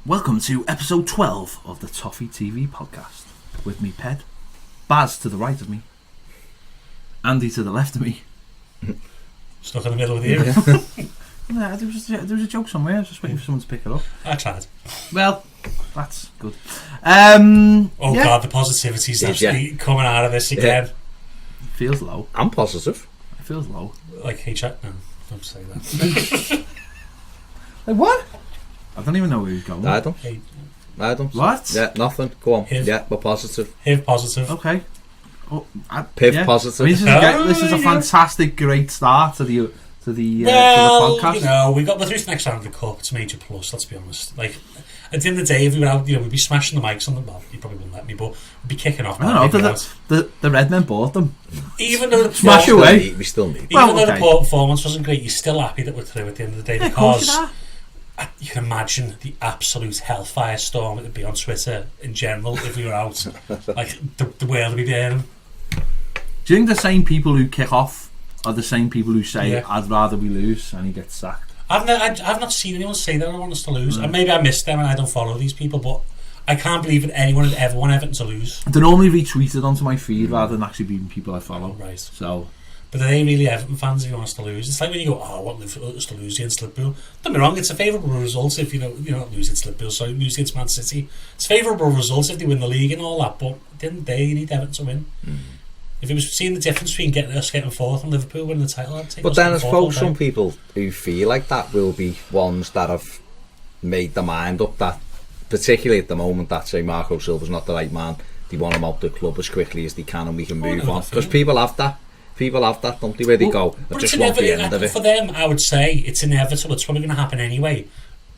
Welcome to episode 12 of the Toffee TV Podcast. With me, Ped, Baz to the right of me, Andy to the left of me. Stuck in the middle with you. Yeah, there was a joke somewhere. I was just waiting for someone to pick it up. I tried. Well, that's good. God, the positivity's actually coming out of this again. It feels low. I'm positive. It feels low. Like, hey, chat. No, don't say that. Like what? I don't even know where he's going. I don't. What? Yeah, nothing. Go on. Hiv. Yeah, we're positive. Hiv positive. Okay. Piv positive. I mean, this is a fantastic, great start to the podcast. You know, we're through to the next round of the cup. It's a major plus. Let's be honest. Like, at the end of the day, if we were out, we'd be smashing the mics on them. Well, you probably wouldn't let me, but we'd be kicking off. I don't know. The Red Men bought them. Even though the smash away, we still need. Even though the performance wasn't great, you're still happy that we're through at the end of the day because. You can imagine the absolute hellfire storm it would be on Twitter in general if we were out. Like, the world would be burning. Do you think the same people who kick off are the same people who say, I'd rather we lose, and he gets sacked? I've not seen anyone say that I want us to lose. And maybe I missed them and I don't follow these people, but I can't believe that anyone would ever want Everton to lose. They're normally retweeted onto my feed rather than actually being people I follow. Right. So... But are they really Everton fans if you want us to lose? It's like when you go, I want us to lose against Liverpool. Don't be wrong, it's a favourable result if you're not losing against Liverpool, so lose against Man City. It's favourable results if they win the league and all that, but didn't they need Everton to win? If it was seeing the difference between getting fourth and Liverpool winning the title, I'd take. But then I suppose some people who feel like that will be ones that have made their mind up that, particularly at the moment, that say Marco Silva's not the right man, they want him out the club as quickly as they can and we can move on. Because people have that. People have that, don't they, where they go, I just want the end of it. For them, I would say it's inevitable. It's probably going to happen anyway.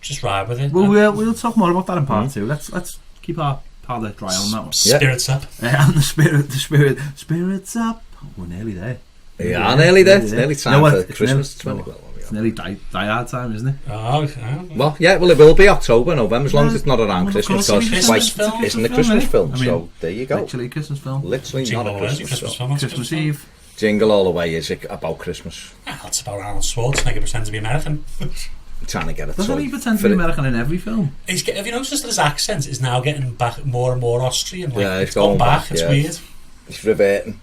Just ride with it. Well, we'll talk more about that in part two. Let's keep our palate dry on that one. Spirits up. And the spirits up. We're nearly there. Yeah, nearly there. It's nearly time for Christmas. It's nearly die hard time, isn't it? Oh, okay. Well, yeah, it will be October, November, as long as it's not around Christmas, because it's isn't a Christmas film, so there you go. Literally a Christmas film. Literally not a Christmas film. Christmas Eve. Jingle All the Way is about Christmas. It's about Arnold Schwarzenegger pretend to be American. Trying to get it. Doesn't he pretend to be American in every film? Have you noticed that his accent is now getting back more and more Austrian? Like, yeah, it's gone back. It's weird. He's reverting.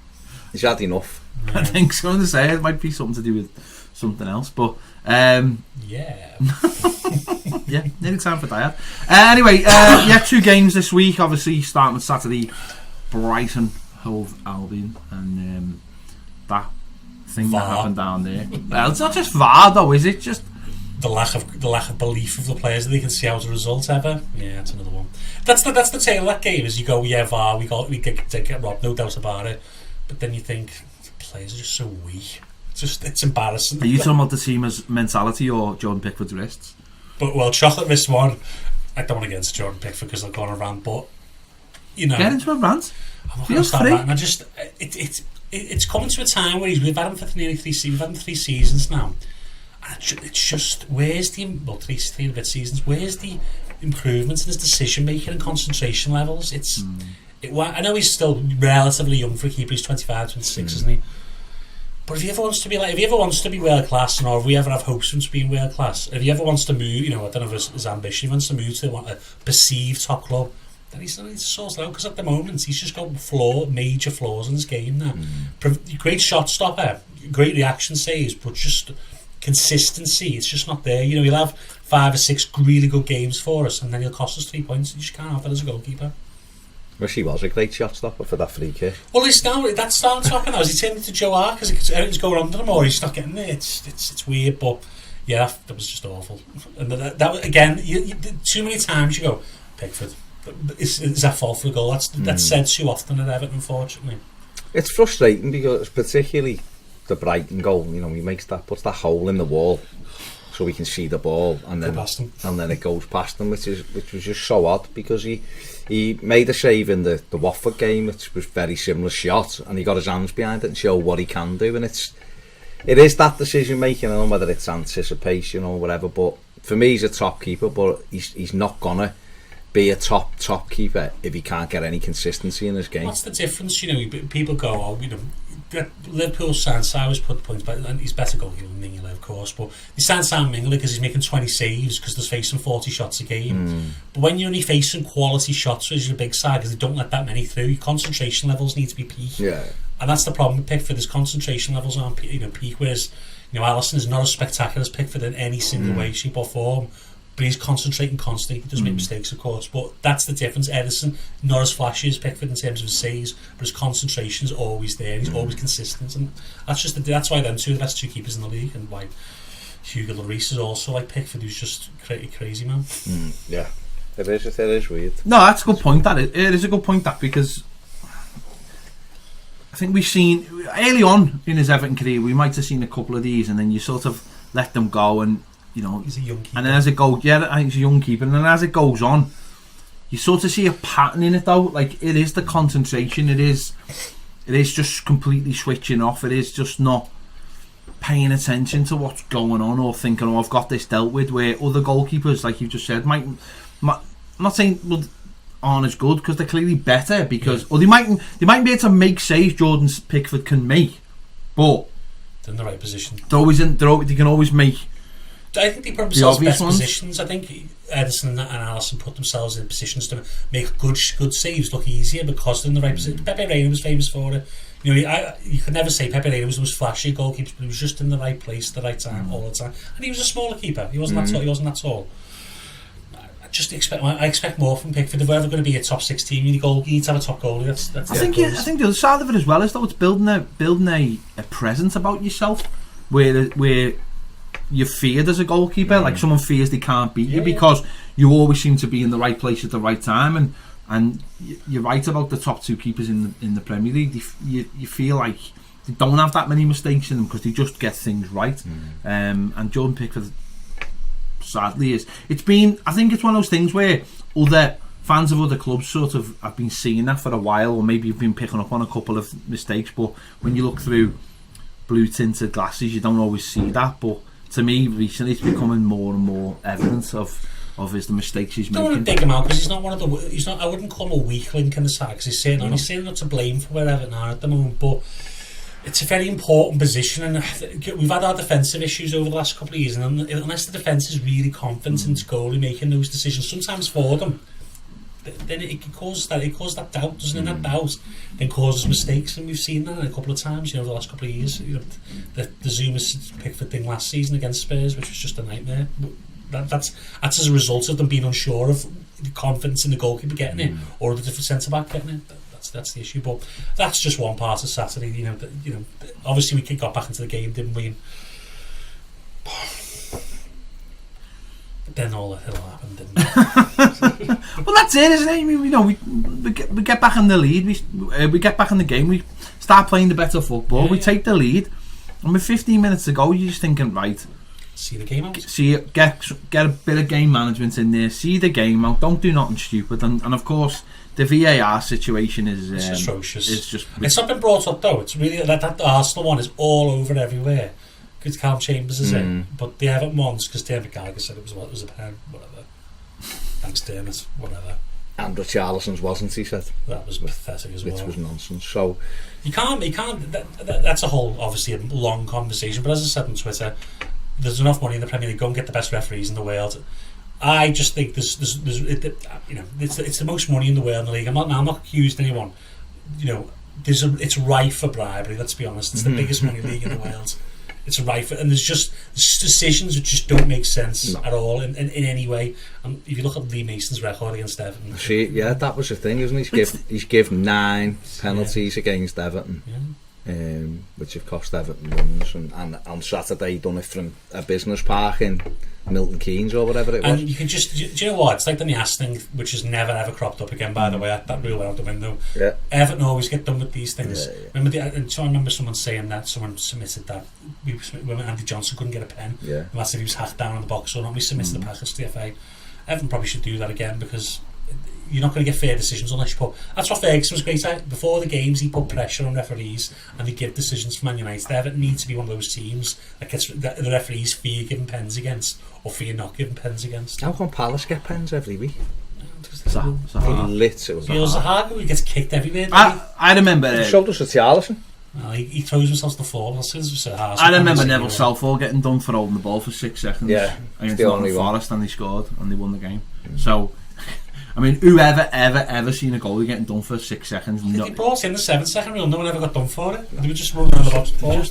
He's had enough. I think so. I'm going to say it might be something to do with something else, but yeah, nearly time for diet. Anyway, 2 games this week. Obviously, starting with Saturday, Brighton Hove Albion, and that thing that happened down there. Well, it's not just VAR though, is it? Just the lack of belief of the players that they can see out the results ever. Yeah, that's another one. That's the tail of that game. Is you go, VAR, we get robbed, no doubt about it. But then you think the players are just so weak. It's embarrassing. Are you talking about the team's mentality or Jordan Pickford's wrists? But chocolate wrist one. I don't want to get into Jordan Pickford because I'll go on a rant. But you know, get into a rant. I'm not going to start ranting. It's coming to a time where we've had him for nearly 3 seasons. We've had him 3 seasons now, and it's just where's the 3 and a bit seasons? Where's the improvements in his decision making and concentration levels? I know he's still relatively young for a keeper. He's 25, 26, isn't he? But if he ever wants to be world class, or if we ever have hopes of him being world class, if he ever wants to move, I don't know if his ambition, he wants to move to a perceived top club, then he's going to sort it out, because at the moment he's just got major flaws in his game now. Great shot stopper, great reaction saves, but just consistency, it's just not there. He'll have 5 or 6 really good games for us, and then he'll cost us 3 points. You just can't have it as a goalkeeper. Well, she was a great shot stopper for that free kick. Well, that's starting to happen now. Is he turning into Joe Hart because everything's going under him, or he's not getting there? It's weird, but yeah, that was just awful. And that again, too many times you go, Pickford, is that fault for a goal? That's said too often at Everton, unfortunately. It's frustrating because particularly the Brighton goal, he puts that hole in the wall so we can see the ball, and then it goes past him, which was just so odd, because he made a save in the Watford game, which was very similar shot, and he got his hands behind it and showed what he can do, and it is that decision making. I don't know whether it's anticipation or whatever, but for me he's a top keeper, but he's not gonna be a top keeper if he can't get any consistency in his game. What's the difference? People go, Liverpool signed Cyrus put the points back, and he's better goalkeeper than Mingler, of course, but they signed Sam Mingler because he's making 20 saves because they're facing 40 shots a game. But when you're only facing quality shots as your big side, because they don't let that many through, your concentration levels need to be peak. And that's the problem with Pickford. His concentration levels aren't peak, whereas Alisson is not as spectacular as Pickford in any single way, shape or form. But he's concentrating constantly. He does make mistakes, of course, but that's the difference. Edison, not as flashy as Pickford in terms of his saves, but his concentration is always there. He's always consistent, and that's why them two are the best two keepers in the league, and why Hugo Lloris is also like Pickford, who's just crazy man. Yeah, it is weird. No, that's a good point. It is a good point, that, because I think we've seen early on in his Everton career, we might have seen a couple of these, and then you sort of let them go, and he's a young keeper. And then as it goes, I think he's a young keeper, and then as it goes on, you sort of see a pattern in it, though. Like, it is the concentration, it is just completely switching off. It is just not paying attention to what's going on, or thinking, I've got this dealt with. Where other goalkeepers, like you just said, I'm not saying aren't as good, because they're clearly better, because or they might be able to make saves Jordan Pickford can make, but they're in the right position. They can always make. I think they put themselves in best positions. I think Edison and Alisson put themselves in positions to make good saves look easier because they're in the right position. Pepe Reina was famous for it. You could never say Pepe Reina was the most flashy goalkeeper, but he was just in the right place at the right time all the time. And he was a smaller keeper. He wasn't that tall. I expect more from Pickford. If we're ever going to be a top 6 team, you need to have a top goalie. I think the other side of it as well is, though, it's building a presence about yourself where you're feared as a goalkeeper. Like, someone fears they can't beat you because you always seem to be in the right place at the right time. And you're right about the top 2 keepers in the Premier League. You feel like they don't have that many mistakes in them because they just get things right. And Jordan Pickford, sadly, I think it's one of those things where other fans of other clubs sort of have been seeing that for a while, or maybe you've been picking up on a couple of mistakes, but when you look through blue tinted glasses, you don't always see that. But to me, recently, it's becoming more and more evidence of the mistakes he's making. I don't want to dig him out because he's not one of the. He's not. I wouldn't call him a weak link in the side because he's certainly not to blame for where Everton are at the moment. But it's a very important position, and we've had our defensive issues over the last couple of years. And unless the defence is really confident in its goalie making those decisions, sometimes for them, then it can cause that. It causes that doubt, doesn't it? That doubt then causes mistakes, and we've seen that a couple of times. The last couple of years, the Zuma Pickford thing last season against Spurs, which was just a nightmare. That's as a result of them being unsure of the confidence in the goalkeeper getting it, or the different centre back getting it. That's the issue. But that's just one part of Saturday. Obviously we got back into the game, didn't we? But then all the hell happened, didn't it? Well, that's it, isn't it? I mean, we get back in the lead. We get back in the game. We start playing the better football. We take the lead, and with 15 minutes to go, you're just thinking, right, see the game out. Get a bit of game management in there. See the game out. Don't do nothing stupid. And of course, the VAR situation is atrocious. It's not been brought up though. It's really that Arsenal one is all over everywhere. Because Callum Chambers is in, but the Everton ones, because David Geiger said it was a pen, whatever. Thanks, Dermot, whatever. And Richarlison's wasn't, he said. That was pathetic as well. Which was nonsense. So you can't. That's a whole, obviously, a long conversation. But as I said on Twitter, there's enough money in the Premier League. Go and get the best referees in the world. I just think it's the most money in the world in the league. I'm not accusing anyone. It's rife for bribery. Let's be honest. It's the biggest money league in the world. It's rife, and there's decisions that just don't make sense at all in any way. And if you look at Lee Mason's record against Everton, that was the thing, isn't he? He's given 9 penalties against Everton. Which have cost Everton runs, and on Saturday he done it from a business park in Milton Keynes or whatever it was. And you can just, do you know what? It's like the Nias thing, which has never ever cropped up again. By the way, that rule went out the window. Everton always get done with these things. I remember someone saying that someone submitted that when Andy Johnson couldn't get a pen. And that's if he was hacked down in the box or not. We submitted the package to the FA. Everton probably should do that again because you're not going to get fair decisions unless you put. That's what Ferguson was great at. Before the games, he put pressure on referees and they give decisions for Man United. Everton needs to be one of those teams that gets the referees fear giving pens against or fear not giving pens against. How come Palace get pens every week? Zaha gets kicked everywhere. I remember showed us Richarlison. Well, he throws himself to the floor. I remember Neville Southall getting done for holding the ball for 6 seconds. Yeah, against Nottingham Forest, and they scored and they won the game. So, I mean, whoever ever seen a goalie getting done for 6 seconds? He brought in the 7-second rule. No one ever got done for it. They were just running around the box before.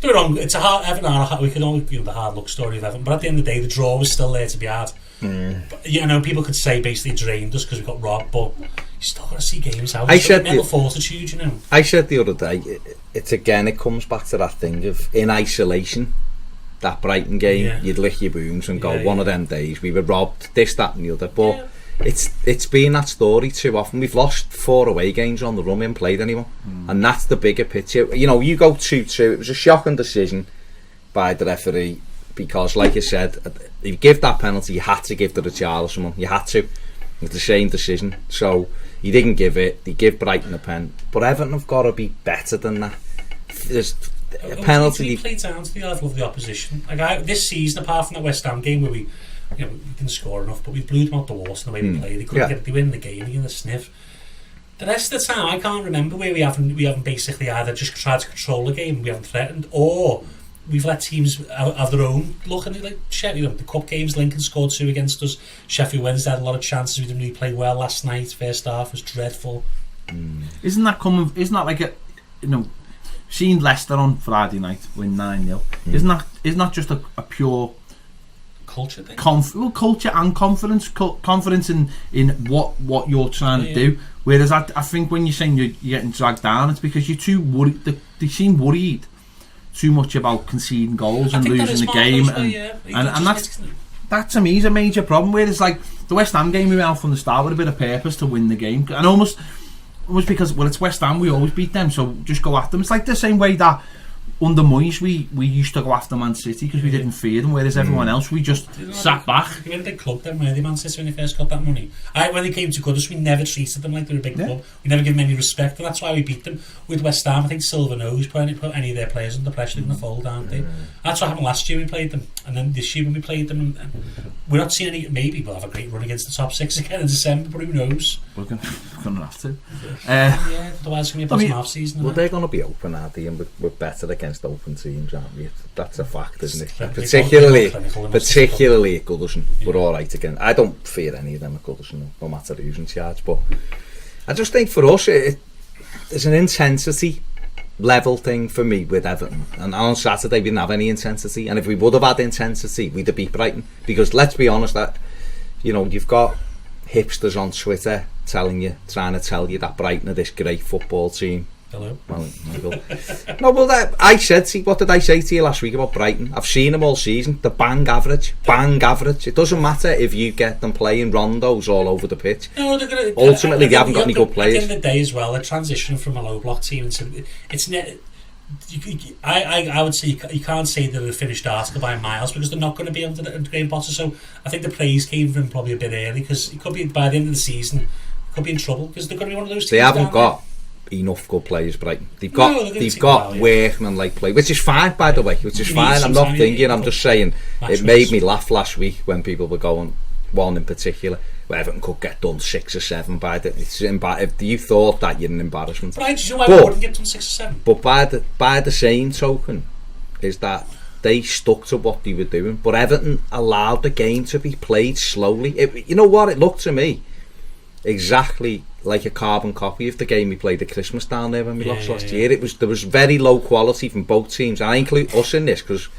Do it wrong. It's a hard. Everton. We could only give the hard luck story of Everton, but at the end of the day, the draw was still there to be had. But, you know, people could say basically drained us because we got robbed, but you still got to see games out. It's a mental fortitude, you know. I said the other day, it comes back to that thing of in isolation. That Brighton game, you'd lick your wounds and go, one of them days we were robbed, this, that, and the other. But it's been that story too often. We've lost 4 away games on the run, we haven't played anyone, and that's the bigger picture. You know, you go 2-2. It was a shocking decision by the referee because, like you said, if you give that penalty, you had to give to the Richarlison. You had to. It's the same decision. So he didn't give it. They give Brighton a pen, but Everton have got to be better than that. There's a penalty. He played down to the level of the opposition. Like this season, apart from the West Ham game where we didn't score enough, but we blew them out the water in the way they played. They couldn't get. They win the game in the sniff. The rest of the time, I can't remember where we haven't basically either just tried to control the game, we haven't threatened, or we've let teams have their own look. And like Sheffield, the cup games, Lincoln scored 2 against us. Sheffield Wednesday had a lot of chances. We didn't really play well last night. First half was dreadful. Isn't that like a, seeing Leicester on Friday night win 9-0? Isn't that just a pure culture thing? Culture and confidence in what you're trying to do. Whereas I think when you're saying you're getting dragged down, it's because you're too worried. They seem worried too much about conceding goals and losing the game, and that to me is a major problem. Whereas like the West Ham game, we went out from the start with a bit of purpose to win the game, and almost because it's West Ham, we always beat them, so just go after them. It's like the same way that under Moyes we used to go after Man City because we didn't fear them, whereas everyone else we just sat back. They were a big club then, were they, Man City, when they first got that money? When they came to Goodison, we never treated them like they were a big club. We never gave them any respect, and that's why we beat them. With West Ham, I think Silva knows put any of their players under pressure, they're going to fold, aren't they? That's what happened last year when we played them, and then this year when we played them, and we're not seeing any. Maybe we'll have a great run against the top 6 again in December, but who knows? We're going to have to. Otherwise it's going to be a half season. Well, they're going to be open, aren't they? And we're better against open teams, aren't we? That's a fact, isn't it? Particularly at Goodison. We're all right again. I don't fear any of them at Goodison, no matter who's in charge. But I just think for us, there's an intensity level thing for me with Everton. And on Saturday, we didn't have any intensity. And if we would have had intensity, we'd have beat Brighton. Because let's be honest, that you've got hipsters on Twitter trying to tell you that Brighton are this great football team. Hello. Well, what did I say to you last week about Brighton? I've seen them all season. The bang average. It doesn't matter if you get them playing rondos all over the pitch. No, ultimately they haven't got any good players. At the end of the day as well, a transition from a low block team into I would say you can't say they're a finished article by miles because they're not going to be able to Graham Potter. So I think the praise came from probably a bit early because it could be by the end of the season could be in trouble because they're going to be one of those teams. They haven't got enough good players, Brighton. They've got workman-like play, which is fine, by the way. Which is fine. I'm not thinking. I'm just saying. It made me laugh last week when people were going. One in particular, where Everton could get done 6 or 7 by the. If you thought that, you're an embarrassment. Right, you know why we wouldn't get done 6 or 7? But by the same token, is that they stuck to what they were doing. But Everton allowed the game to be played slowly. You know what? It looked to me exactly like a carbon copy of the game we played at Christmas down there when we lost last year. There was very low quality from both teams. I include us in this because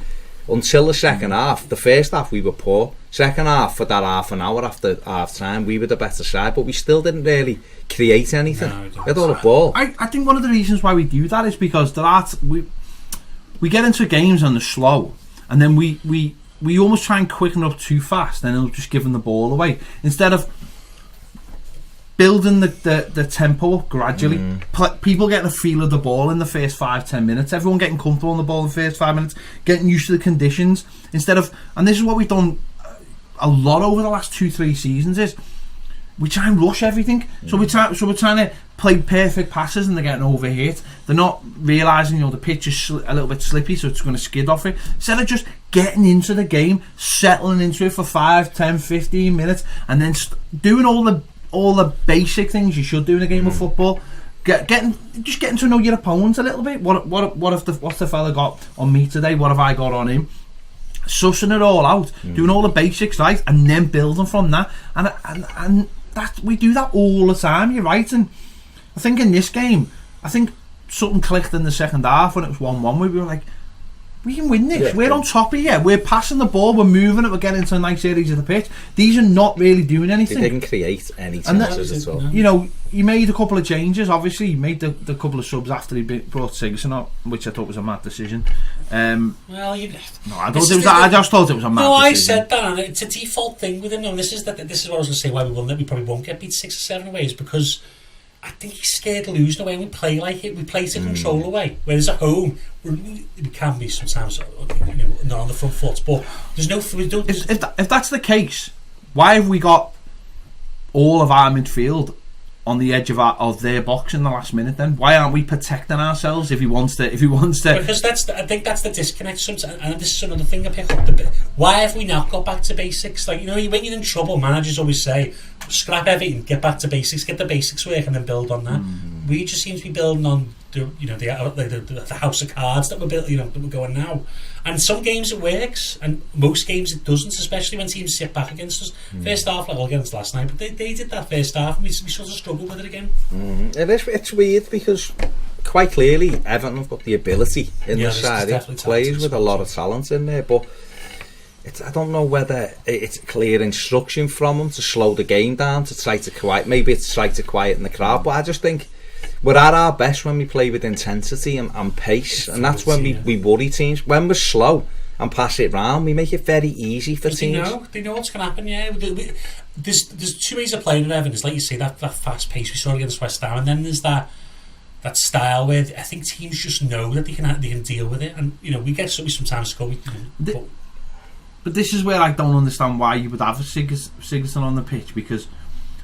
until the second half, the first half we were poor. Second half, for that half an hour after half time, we were the better side, but we still didn't really create anything. We had all the ball. I think one of the reasons why we do that is because we get into games and they're slow, and then we almost try and quicken up too fast, and it'll just give them the ball away instead of building the tempo up gradually. People getting a feel of the ball in the first 5-10 minutes, everyone getting comfortable on the ball in the first 5 minutes, getting used to the conditions instead of, and this is what we've done a lot over the last 2-3 seasons, is we try and rush everything. So we're trying to play perfect passes and they're getting overhit. They're not realising the pitch is a little bit slippy, so it's going to skid off it. Instead of just getting into the game, settling into it for 5, 10, 15 minutes, and then doing all the basic things you should do in a game of football, getting to know your opponent a little bit. What's the fella got on me today? What have I got on him? Sussing it all out, doing all the basics right, and then building from that. And that we do that all the time. You're right, and I think in this game, something clicked in the second half when it was 1-1. We were like, we can win this. We're on top of you. We're passing the ball. We're moving it. We're getting into nice areas of the pitch. These are not really doing anything. They didn't create any chances at all. You know, he made a couple of changes. Obviously, he made the couple of subs after he brought Sigurdsson up, which I thought was a mad decision. Well, I just thought it was a mad decision. I said that, and it's a default thing with him. No, this is what I was going to say. Why we probably won't get beat 6 or 7 away is because I think he's scared of losing away. And we play like it. We play to control away. Whereas at home, we can be sometimes, not on the front foot. But there's no. If that's the case, why have we got all of our midfield on the edge of their box in the last minute? Then why aren't we protecting ourselves if he wants to? Because I think that's the disconnect sometimes. And this is another thing I pick up. Why have we not got back to basics? Like, when you're in trouble, managers always say, scrap everything, get back to basics, get the basics work, and then build on that. We just seem to be building on the house of cards that we're building, that we're going now. And some games it works, and most games it doesn't, especially when teams sit back against us. First half, like against last night, but they did that first half, and we sort of struggled with it again. It's weird because quite clearly Everton have got the ability in the side. Players with a lot of talent in there, but I don't know whether it's clear instruction from them to slow the game down, to try to quieten the crowd. But I just think we're at our best when we play with intensity and pace, and that's when we worry teams. When we're slow and pass it round, we make it very easy for teams. They know what's going to happen. Yeah, there's two ways of playing in Everton. It's like you say, that fast pace we saw against West Ham, and then there's that style where I think teams just know that they can deal with it, and we get sometimes score. But this is where I don't understand why you would have a Sigurdsson on the pitch, because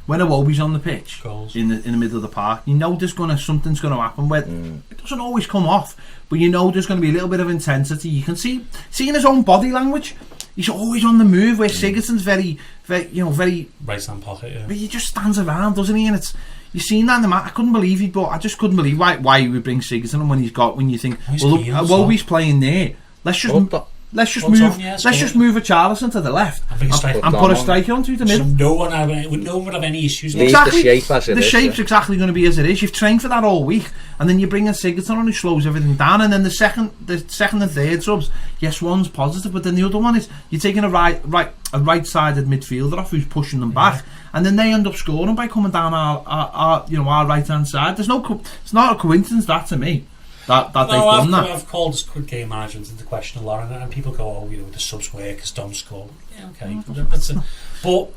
when Iwobi's on the pitch in the middle of the park, there's something's going to happen where it doesn't always come off, but there's going to be a little bit of intensity. You can see in his own body language, he's always on the move, where Sigurdsson's very right hand pocket. Yeah. But he just stands around, doesn't he? And you've seen that in the match. I just couldn't believe why he would bring Sigurdsson when you think, Iwobi's playing there. Let's just move a Charlison to the left and put a striker onto the middle. No one would have any issues. Exactly. The shape's exactly going to be as it is. You've trained for that all week, and then you bring in Sigurdsson on who slows everything down, and then the second and third subs, yes, one's positive, but then the other one is you're taking a right-sided midfielder off who's pushing them back, and then they end up scoring by coming down our right hand side. It's not a coincidence, that, to me. That they've done that. I've called this game management into question a lot, and people go, the subs work as Dom score. Yeah, okay. But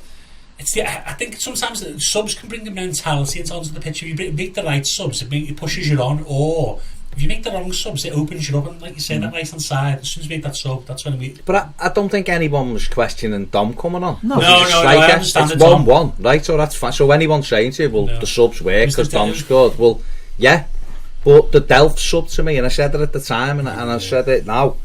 I think sometimes the subs can bring the mentality onto the pitch. If you make the right subs, it pushes you on, or if you make the wrong subs, it opens you up, and like you say, that right hand side, as soon as you make that sub, that's when we. But I don't think anyone was questioning Dom coming on. No, I understand. It's 1-1, right? So that's fine. So anyone saying to you, the subs work because Dom scored, well, yeah. But the Delph sub to me, and I said it at the time, and I said it now,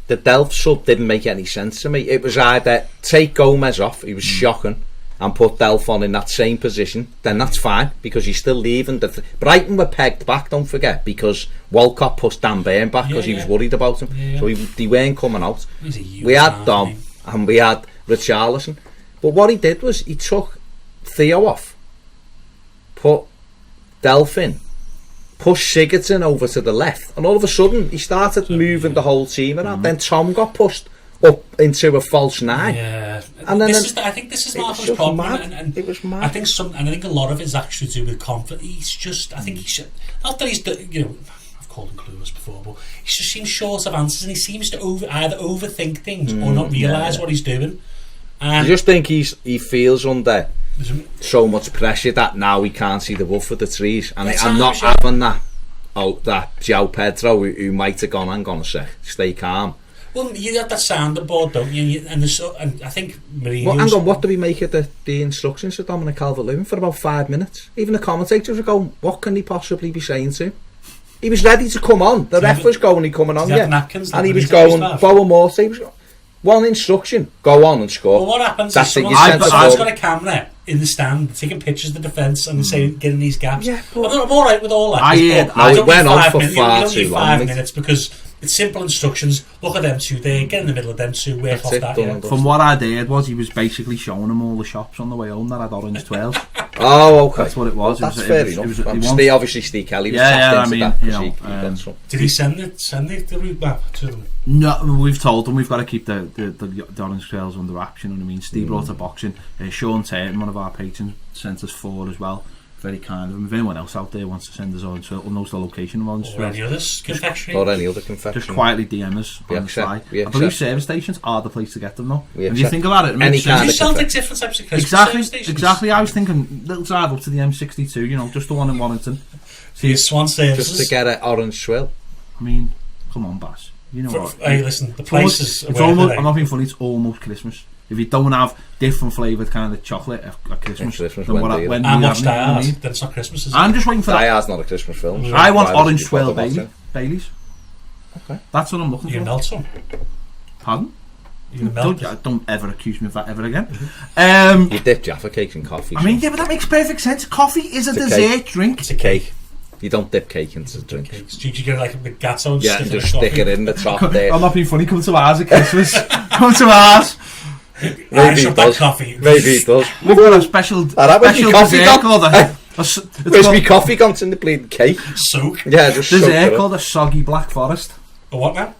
the Delph sub didn't make any sense to me. It was either take Gomez off, he was shocking, and put Delph on in that same position, then that's fine, because he's still leaving. Brighton were pegged back, don't forget, because Walcott pushed Dan Burn back because he was worried about him. So they weren't coming out. We had Dom, and we had Richarlison. But what he did was, he took Theo off, put Delph in, pushed Sigurdsson over to the left, and all of a sudden he started moving the whole team around. Then Tom got pushed up into a false 9. Yeah, and then I think this is Marco's problem, and it was mad. I think a lot of it is actually to do with confidence. He's just, I think he should, not that he's, I've called him clueless before, but he just seems short of answers, and he seems to either overthink things or not realise what he's doing. I just think he feels under so much pressure that now he can't see the wood for the trees, and I'm not having that João Pedro who might have gone, hang on a sec, stay calm. Well, you have that soundboard, don't you? And I think Mourinho's... Well, hang on, what do we make of the instructions to Dominic Calvert-Lewin for about 5 minutes? Even the commentators were going, what can he possibly be saying to him? He was ready to come on. The ref was going, coming on, and he was going, Bowen Morse, he was going, one instruction, go on and score. Well, what happens is someone's got a camera in the stand, taking pictures of the defence and saying, getting these gaps. Yeah, I'm alright with all that. It went on for far too long. 5 minutes because it's simple instructions. Look at them two there, get in the middle of them two, work off that. Yeah. From what I heard was he was basically showing them all the shops on the way home that had orange twirls. Oh, okay. That's what it was. Well, that's fair enough. Obviously Steve Kelly was tapped into that. Did he send the route map to them? No, we've told them we've got to keep the orange trails under wraps, you know what I mean? Steve brought a boxing. Sean Turton, one of our patrons, sent us 4 as well. Very kind of him. If anyone else out there wants to send us orange trail or knows the location of orange trails, or any other confectionery, just quietly DM us on the side. I believe service stations are the place to get them though. If you think about it, any kind of sound like different types of exactly. I was thinking little drive up to the M62, you know, just the one in Warrington. See Swan services. Just to get an orange twill. I mean, come on, Bass. You know what? Hey, listen, the prices. It's almost. I'm not being funny. It's almost Christmas. If you don't have different flavoured kind of chocolate at Christmas, then when I watch Die Hard, then it's not Christmas, is it? I'm just waiting for Die Hard's not a Christmas film. I want orange swirl Baileys. Okay. That's what I'm looking for. You melt some. Pardon? Don't ever accuse me of that ever again. You dip Jaffa cakes in coffee. I mean, yeah, but that makes perfect sense. Coffee is a dessert drink. It's a cake. You don't dip cake into drinks. Do you get like a gatto and and just stick it in the top there? I'm not being funny. Come to ours at Christmas. Come to ours. Maybe he does. Maybe he does. We've got a special dessert called where's my coffee gone in the bleeding cake? Soak. Yeah, just dessert called a soggy black forest. A what now?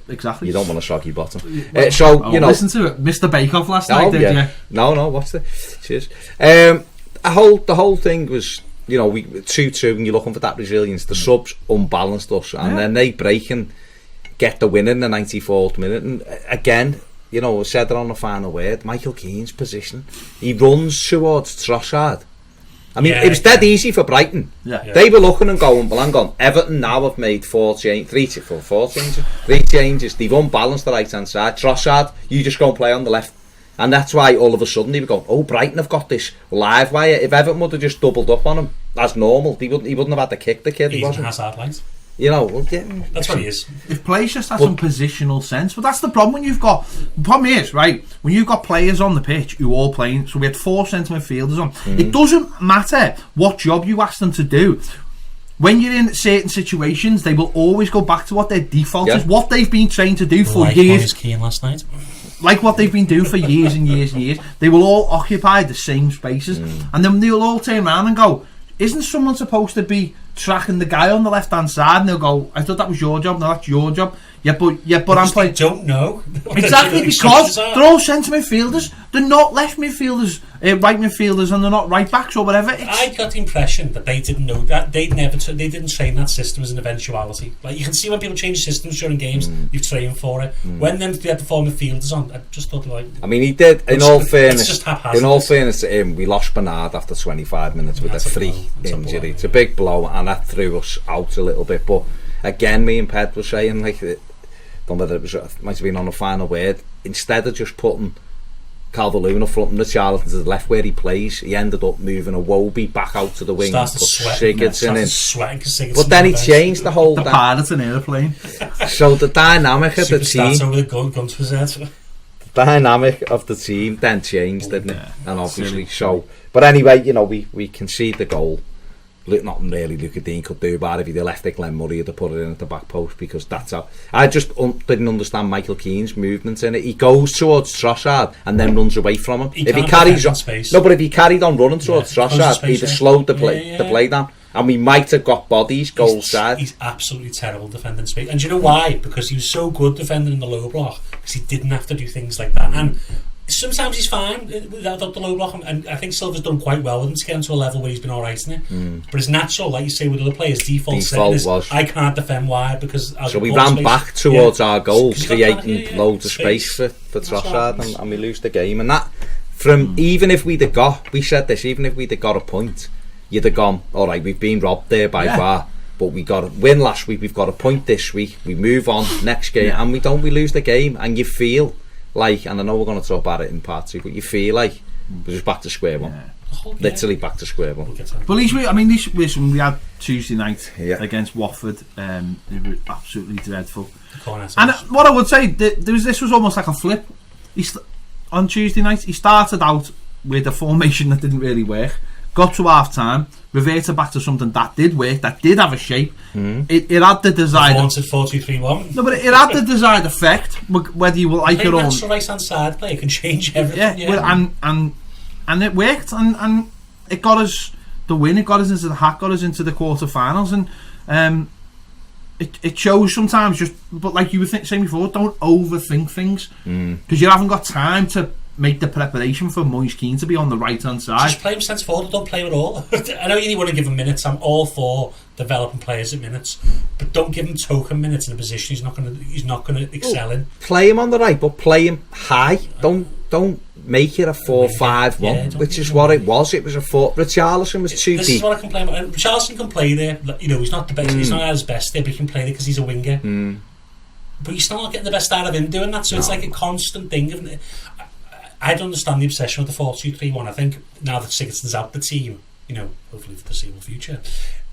Exactly. You don't want a soggy bottom. So you know. Listen to it, Mr. Bake Off last night. Did you? No. What's the? Cheers. The whole thing was, you know, we 2-2 and you're looking for that resilience. The subs unbalanced us, and then they break and get the win in the 94th minute. And again, you know, I said it on the final word. Michael Keane's position. He runs towards Trossard. I mean, it was dead easy for Brighton. Yeah. They were looking and going, well, hang on. Everton now have made 3 changes. They've unbalanced the right hand side. Trossard, you just go and play on the left. And that's why all of a sudden they were going, oh, Brighton have got this live wire. If Everton would have just doubled up on him, that's normal. He wouldn't have had to kick the kid. He's an Hazard light. You know, that's what he is. If players just have some positional sense, but that's the problem when you've got. The problem is, right, when you've got players on the pitch who all playing. So we had 4 centre midfielders on. It doesn't matter what job you ask them to do. When you're in certain situations, they will always go back to what their default is, what they've been trained to do for years. Keane last night. Like what they've been doing for years and years and years. They will all occupy the same spaces, and then they'll all turn around and go, isn't someone supposed to be tracking the guy on the left hand side? And they'll go, I thought that was your job. No, that's your job. Yeah, but I'm playing. Don't know exactly because they're all centre midfielders. They're not left midfielders, right midfielders, and they're not right backs or whatever. I got the impression that they didn't know that they didn't train that system as an eventuality. Like you can see when people change systems during games, you've trained for it. When they had the 4 midfielders on, I just thought like. I mean, he did. In all fairness, to him, we lost Bernard after 25 minutes with a free injury. It's a big blow, and that threw us out a little bit. But again, me and Ped were saying like. Don't know whether it might have been on the final word. Instead of just putting Calvert-Lewin up front and the Charlton to the left where he plays, he ended up moving a Wobie back out to the wing and put Sigurdsson in. But then he changed the whole. The pilot's an aeroplane. So the dynamic of the team. The dynamic of the team then changed, didn't it? And obviously, but anyway, you know, we concede the goal. Not really Luca Dean could do about it. If he'd left it, Glenn Murray had to put it in at the back post, because that's how. I just didn't understand Michael Keane's movements in it. He goes towards Trossard and then runs away from him. If he carries on, but if he carried on running towards Trossard, he'd have slowed the play down, and we might have got bodies goal side. He's absolutely terrible defending space, and do you know why? Because he was so good defending in the low block, because he didn't have to do things like that. And sometimes he's fine without the low block, and I think Silva's done quite well with him to get him to a level where he's been alright in it. But it's natural, like you say with other players, default was I can't defend wide because so we ran back towards our goal, creating loads of space for Trossard, and we lose the game. And that from even if we'd have got, we said this, even if we'd have got a point, you'd have gone, alright, we've been robbed there by VAR, but we got a win last week, we've got a point this week, we move on next game, and we lose the game, and you feel like, and I know we're going to talk about it in part 2, but you feel like we're just back to square one. Literally back to square one. But at least we had Tuesday night against Watford. It was absolutely dreadful. And what I would say, this was almost like a flip. On Tuesday night, he started out with a formation that didn't really work. Got to half time, reverted back to something that did work, that did have a shape. It had the desired. Wanted 4-2-3-1. No, but it had the desired effect, whether you like it or not. Natural right hand side play can change everything. Yeah. Well, and it worked, and it got us the win. It got us into the hat, got us into the quarterfinals, and it shows sometimes. But like you were saying before, don't overthink things because you haven't got time to make the preparation for Moise Keane to be on the right hand side. Just play him centre forward, don't play him at all. I know you want to give him minutes. I'm all for developing players at minutes, but don't give him token minutes in a position he's not gonna excel in. Play him on the right, but play him high. Don't make it a 4-5-1, which is what it was. It was a 4. Richarlison was too this deep. Is what I complain about. Richarlison can play there. You know, he's not the best. He's not at his best there, but he can play there because he's a winger. But you're still not getting the best out of him doing that. So it's like a constant thing, isn't it? I don't understand the obsession with the 4-2-3-1. I think now that Sigurdsson's out the team, you know, hopefully for the foreseeable future,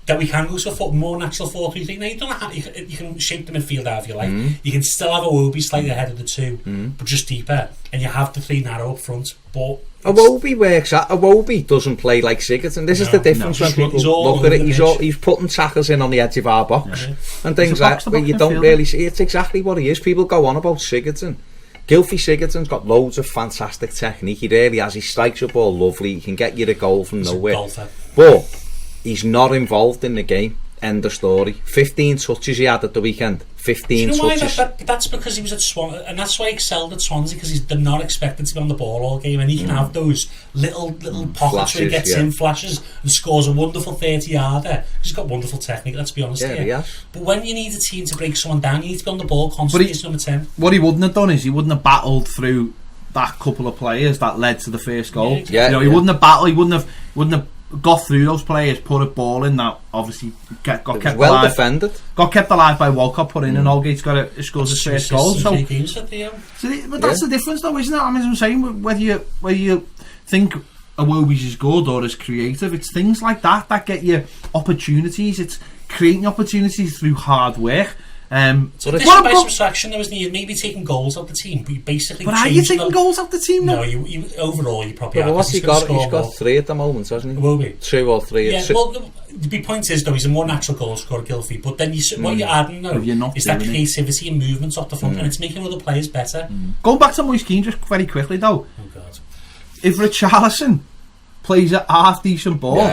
that we can go to a more natural 4-3-3. Now you don't have, you can shape the midfield out if you like. You can still have Iwobi slightly ahead of the two, but just deeper, and you have the 3 narrow up front. But Iwobi works. Iwobi doesn't play like Sigurdsson. This is the difference when people look at it. He's putting tackles in on the edge of our box and things like that. But you don't really see. It's exactly what he is. People go on about Sigurdsson. Gylfi Sigurdsson's got loads of fantastic technique. He really has. He strikes a ball lovely. He can get you the goal from nowhere. But he's not involved in the game. End of story. 15 touches he had at the weekend. 15 touches. That's because he was at Swansea, and that's why he excelled at Swansea, because they're not expected to be on the ball all game, and he can have those little pockets flashes, where he gets in flashes and scores a wonderful 30-yarder. He's got wonderful technique, let's be honest here. But when you need a team to break someone down, you need to be on the ball constantly as number 10. What he wouldn't have done is he wouldn't have battled through that couple of players that led to the first goal. He wouldn't have battled. He wouldn't have got through those players, put a ball in that obviously got kept well alive. Defended. Got kept alive by Walcott, put in, and Allgate's scores his first goal. So, but that's the difference, though, isn't it? I mean, as I'm saying, whether you think Iwobi's is good or is creative, it's things like that get you opportunities. It's creating opportunities through hard work. So by subtraction, there was maybe taking goals out the team, but you basically. But are you taking goals out the team? No, you overall you probably. But what's he got? He's got 3 at the moment, hasn't he? Will be 2 or 3. Yeah. Well, the point is though, he's a more natural goal scorer, Gylfi. But then what you're adding though is that creativity and movement off the front, and it's making other players better. Going back to Moise Keane just very quickly though. Oh God! If Richarlison plays a half decent ball,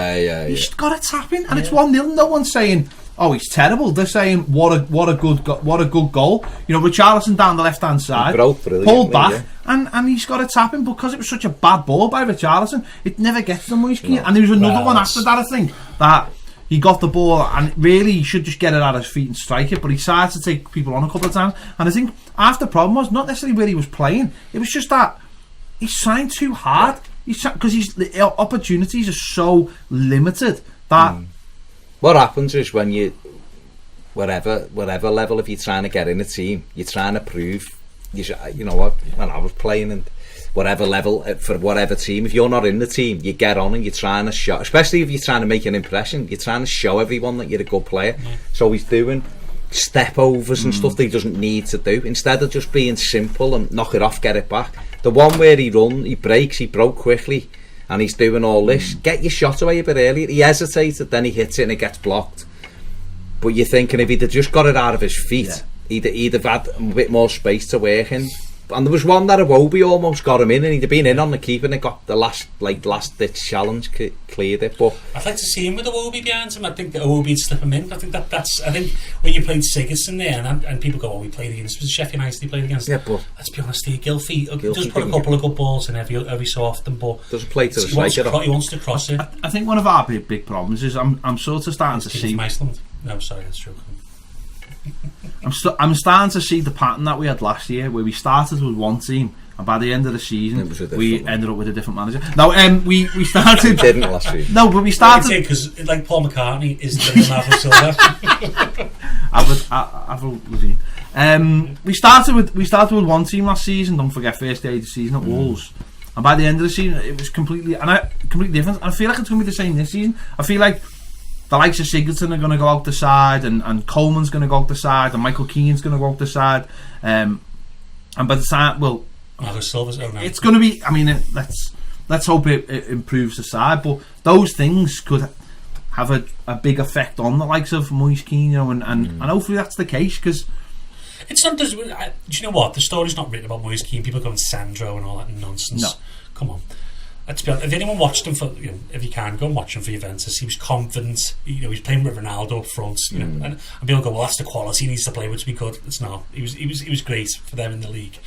he's got a tap in, and it's 1-0. No one's saying, oh, he's terrible. They're saying what a good goal. You know, Richarlison down the left hand side, pulled back, and he's got a tap in because it was such a bad ball by Richarlison. It never gets to Moise Keane. And there was another one after that, I think, that he got the ball and really he should just get it at his feet and strike it, but he started to take people on a couple of times. And I think half the problem was not necessarily where he was playing, it was just that he's trying too hard. Because the opportunities are so limited that. What happens is when you, whatever level, if you're trying to get in a team, you're trying to prove, you know what, when I was playing and whatever level for whatever team, if you're not in the team, you get on and you're trying to show, especially if you're trying to make an impression, you're trying to show everyone that you're a good player. So he's doing step overs and stuff that he doesn't need to do, instead of just being simple and knock it off, get it back. The one where he broke quickly, and he's doing all this. Get your shot away a bit earlier. He hesitated, then he hits it and it gets blocked. But you're thinking if he'd have just got it out of his feet, he'd have had a bit more space to work in. And there was one that Iwobi almost got him in, and he'd have been in on the keeper, and it got the last ditch challenge, cleared it. But I'd like to see him with Iwobi behind him. I think that Iwobi'd slip him in. I think when you played Sigurdsson there, and people go, "Oh, we played against Sheffield United. He played against." Yeah, but let's be honest here, Gylfi does put a couple of good balls in every so often, but doesn't play to the striker. He wants to cross it. I think one of our big problems is I'm sort of starting to see. Iceland. No, sorry, that's true. I'm starting to see the pattern that we had last year, where we started with one team, and by the end of the season, we ended up with a different manager. No, we started. Didn't last year. No, but we started because like Paul McCartney is the Marvel Silver. Avril Lavigne. We started with one team last season. Don't forget, first day of the season at Wolves, and by the end of the season, it was completely different. And I feel like it's going to be the same this season. I feel like the likes of Sigurdsson are going to go out the side, and Coleman's going to go out the side, and Michael Keane's going to go out the side, and by the time, Silva's, it's going to be. I mean, let's let's hope it improves the side. But those things could have a big effect on the likes of Moise Keane, and hopefully that's the case, because it's not. Do you know what? The story's not written about Moise Keane. People going Sandro and all that nonsense. No. Come on. Let's be honest, if anyone watched him for, if you can go and watch him for Juventus, he was confident. He's playing with Ronaldo up front, and people go, well, that's the quality he needs to play with to be good. It's not. He was great for them in the league.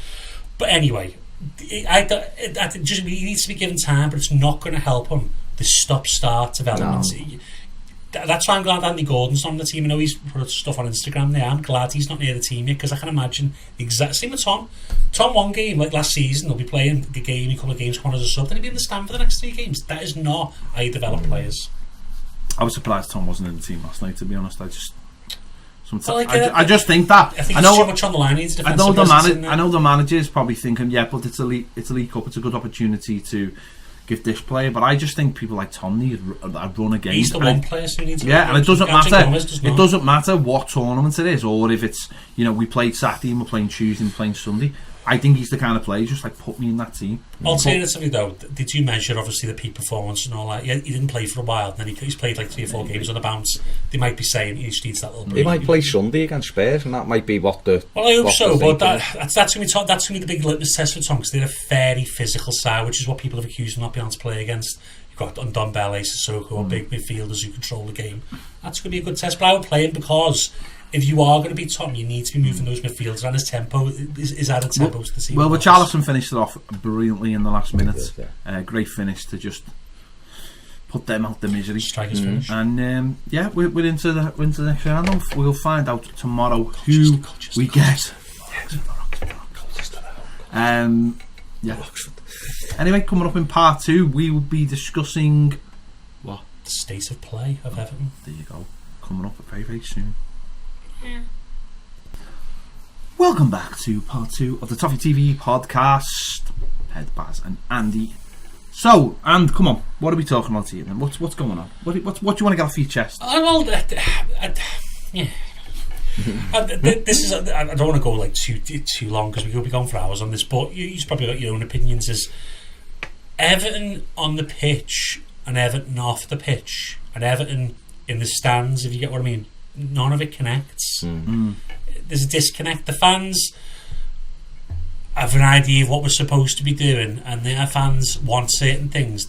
But anyway, he needs to be given time, but it's not going to help him. The stop-start development. No. That's why I'm glad Andy Gordon's not on the team. I know he's put stuff on Instagram there. I'm glad he's not near the team yet, because I can imagine the exact same with Tom. Tom, one game, like last season, he'll be playing the game, a couple of games, come on as a sub, then he'll be in the stand for the next 3 games. That is not how you develop players. I was surprised Tom wasn't in the team last night, to be honest. I just think that. I think there's too much on the line. I know the manager is probably thinking, yeah, but it's a League Cup, it's a good opportunity to give this player, but I just think people like Tom need a run a game. He's the one player who needs. Yeah, and it doesn't matter. It doesn't matter what tournament it is, or if it's we played Saturday and we're playing Tuesday and playing Sunday. I think he's the kind of player just like put me in that team. Alternatively, though, did you measure obviously the peak performance and all that? Yeah, he didn't play for a while, and then he's played like 3 or 4 games on the bounce. They might be saying he just needs that little break. He might play Sunday against Spurs, and that might be what the. Well, I hope so, but that's going to be the big litmus test for Tom, because they're a very physical side, which is what people have accused him not being able to play against. You've got Ndombele, Sissoko, or big midfielders who control the game. That's going to be a good test, but I would play him, because if you are going to be Tom, you need to be moving those midfielders, and his tempo is added tempo to the team. Well, Richarlison finished it off brilliantly in the last minute. Great finish to just put them out the misery. Striker's finish. And we're into the next round. We'll find out tomorrow who we get. Anyway, coming up in part 2, we will be discussing the state of play of Everton. There you go. Coming up very, very soon. Welcome back to part 2 of the Toffee TV Podcast. Ed, Baz and Andy. So, and come on, what are we talking about here then? What's going on? What do you want to get off your chest? This is. I don't want to go like too long, because we could be going for hours on this. But you've probably got your own opinions. Is Everton on the pitch and Everton off the pitch and Everton in the stands? If you get what I mean, none of it connects. There's a disconnect. The fans have an idea of what we're supposed to be doing, and the fans want certain things.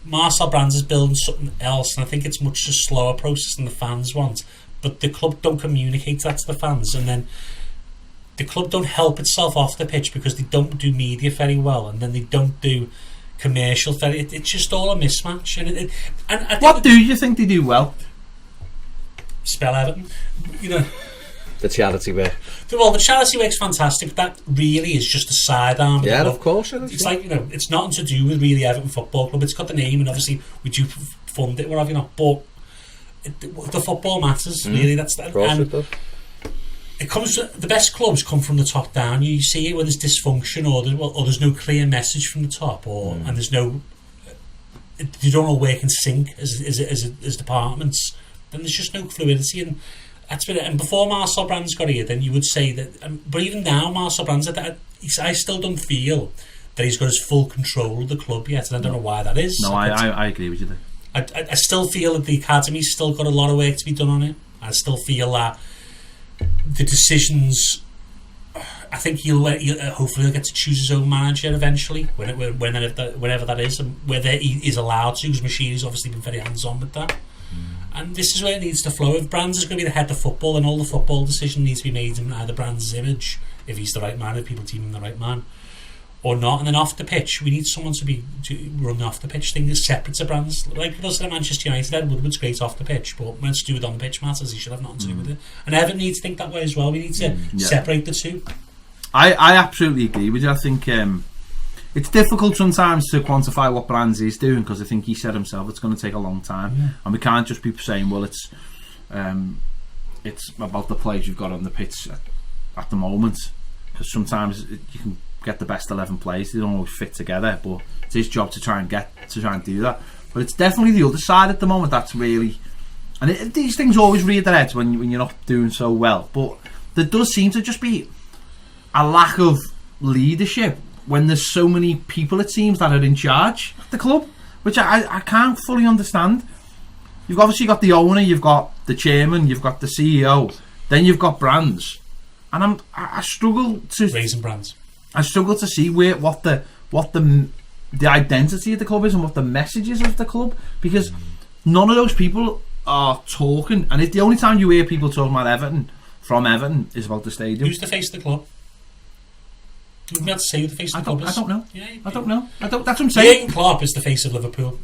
Marcel Brands is building something else, and I think it's much a slower process than the fans want. But the club don't communicate that to the fans, and then the club don't help itself off the pitch because they don't do media very well, and then they don't do commercial very. It's just all a mismatch. And I think what do you think they do well? Spell Everton, the charity work. Well, the charity work's fantastic, but that really is just a sidearm. Yeah, of course it is. It's like, it's nothing to do with really Everton Football Club. It's got the name, and obviously we do fund it, whatever, but the football matters, really. That's that. Of course it does. It comes. The best clubs come from the top down. You see it when there's dysfunction, or there's no clear message from the top, and there's no. You don't all work in sync as departments. Then there's just no fluidity, and that's been it. And before Marcel Brands got here, then you would say that. But even now, Marcel Brands, I still don't feel that he's got his full control of the club yet, and I don't know why that is. No, I agree with you there. I still feel that the academy's still got a lot of work to be done on it. I still feel that the decisions. I think he'll hopefully get to choose his own manager eventually, whenever that is, and whether he is allowed to. Because Machine's obviously been very hands-on with that. And this is where it needs to flow. If Brands is going to be the head of football, then all the football decision needs to be made in either Brands' image, if he's the right man, if people deem him the right man, or not. And then off the pitch, we need someone to run the off the pitch thing that's separate to Brands. Like people said at Manchester United, Ed Woodward's great off the pitch, but when it's to do with on the pitch matters, he should have nothing to do with it. And Everton needs to think that way as well. We need to separate the two. I absolutely agree with you. I think it's difficult sometimes to quantify what Brands is doing, because I think he said himself it's going to take a long time, and we can't just be saying, well, it's about the players you've got on the pitch at the moment, because sometimes you can get the best 11 players, they don't always fit together, but it's his job to try and do that. But it's definitely the other side at the moment that's really, and these things always rear their heads when you're not doing so well, but there does seem to just be a lack of leadership when there's so many people, it seems, that are in charge of the club, which I can't fully understand. You've obviously got the owner, you've got the chairman, you've got the CEO, then you've got brands, and I struggle to raising brands. I struggle to see what the identity of the club is and what the message is of the club, because none of those people are talking, and the only time you hear people talking about Everton from Everton is about the stadium. Who's the face of the club? You've got to say who the face of the club is. I don't know. Yeah, I don't know. That's what I'm saying. Jurgen Klopp is the face of Liverpool.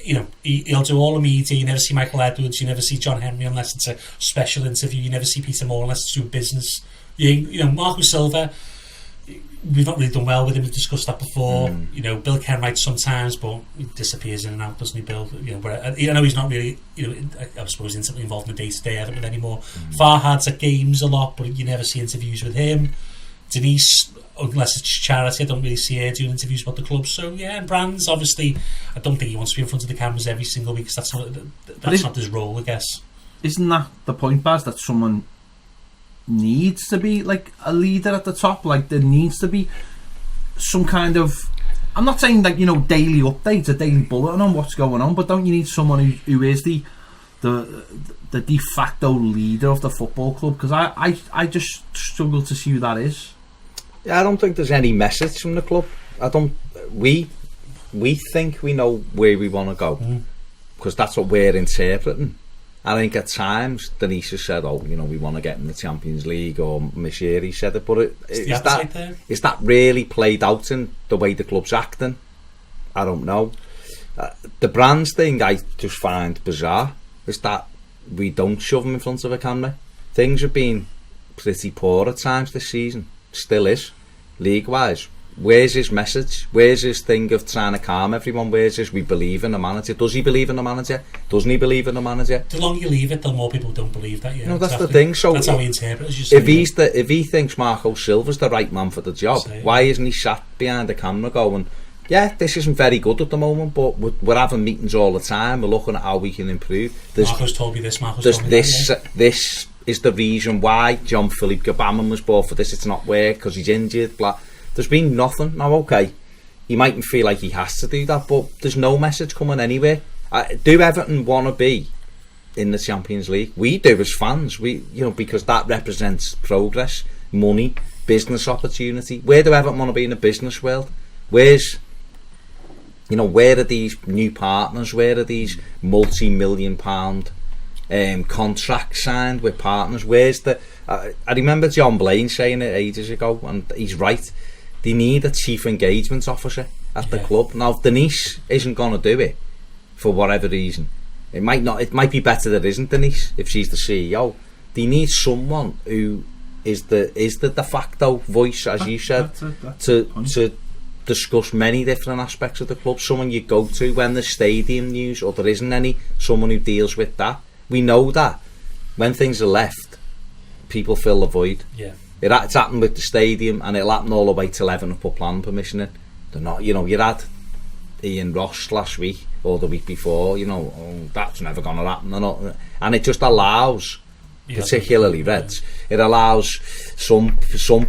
He'll do all the media. You never see Michael Edwards. You never see John Henry unless it's a special interview. You never see Peter Moore unless it's through business. Marco Silva, we've not really done well with him. We've discussed that before. Bill Kenwright sometimes, but he disappears in and out, doesn't he, Bill? I know he's not really, I suppose, intimately involved in the day-to-day Everton anymore. Farhad's at games a lot, but you never see interviews with him. Denise, unless it's charity, I don't really see her doing interviews about the club. So yeah, and brands, obviously, I don't think he wants to be in front of the cameras every single week, because that's not his role, I guess. Isn't that the point, Baz, that someone needs to be like a leader at the top? Like, there needs to be some kind of, I'm not saying like, daily updates, a daily bulletin on what's going on, but don't you need someone who is the de facto leader of the football club? Because I just struggle to see who that is. Yeah, I don't think there's any message from the club. We think we know where we want to go, because that's what we're interpreting. I think at times Denise has said, we want to get in the Champions League, or Mishiri said it, but is that really played out in the way the club's acting? I don't know. The brands thing I just find bizarre is that we don't shove them in front of a camera. Things have been pretty poor at times this season, still is, league-wise. Where's his message? Where's his thing of trying to calm everyone? Where's his we believe in the manager? Does he believe in the manager? Doesn't he believe in the manager? The longer you leave it, the more people don't believe that. Yeah, that's the thing. So that's how he interprets it. If he thinks Marco Silva's the right man for the job, why isn't he sat behind the camera going, yeah, this isn't very good at the moment, but we're having meetings all the time, we're looking at how we can improve. Marco's told me this, Marco's told me that. This is the reason why John Philippe Gabamon was bought for this. It's not work because he's injured, blah. There's been nothing. Now, okay, he mightn't feel like he has to do that, but there's no message coming anywhere. Do Everton want to be in the Champions League? We do as fans. Because that represents progress, money, business opportunity. Where do Everton want to be in the business world? Where are these new partners? Where are these multi-million-pound contracts signed with partners? Where's the? I remember John Blaine saying it ages ago, and he's right. They need a chief engagement officer at the club. Now, if Denise isn't going to do it for whatever reason, it might be better that isn't Denise if she's the CEO. They need someone who is the de facto voice, as you said, to discuss many different aspects of the club. Someone you go to when there's stadium news or there isn't any. Someone who deals with that. We know that when things are left, people fill the void. Yeah. It's happened with the stadium, and it'll happen all the way till Everton put plan permission in. They're not, you had Ian Ross last week or the week before. That's never going to happen. And it just allows, particularly Reds, it allows some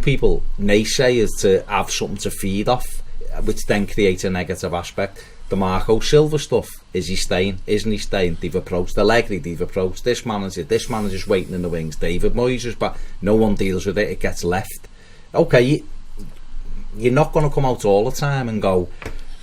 people, naysayers, to have something to feed off, which then creates a negative aspect. The Marco Silva stuff, is he staying? Isn't he staying? They've approached Allegri, they've approached this manager's waiting in the wings, David Moyes, but no one deals with it, it gets left. Okay, you're not going to come out all the time and go,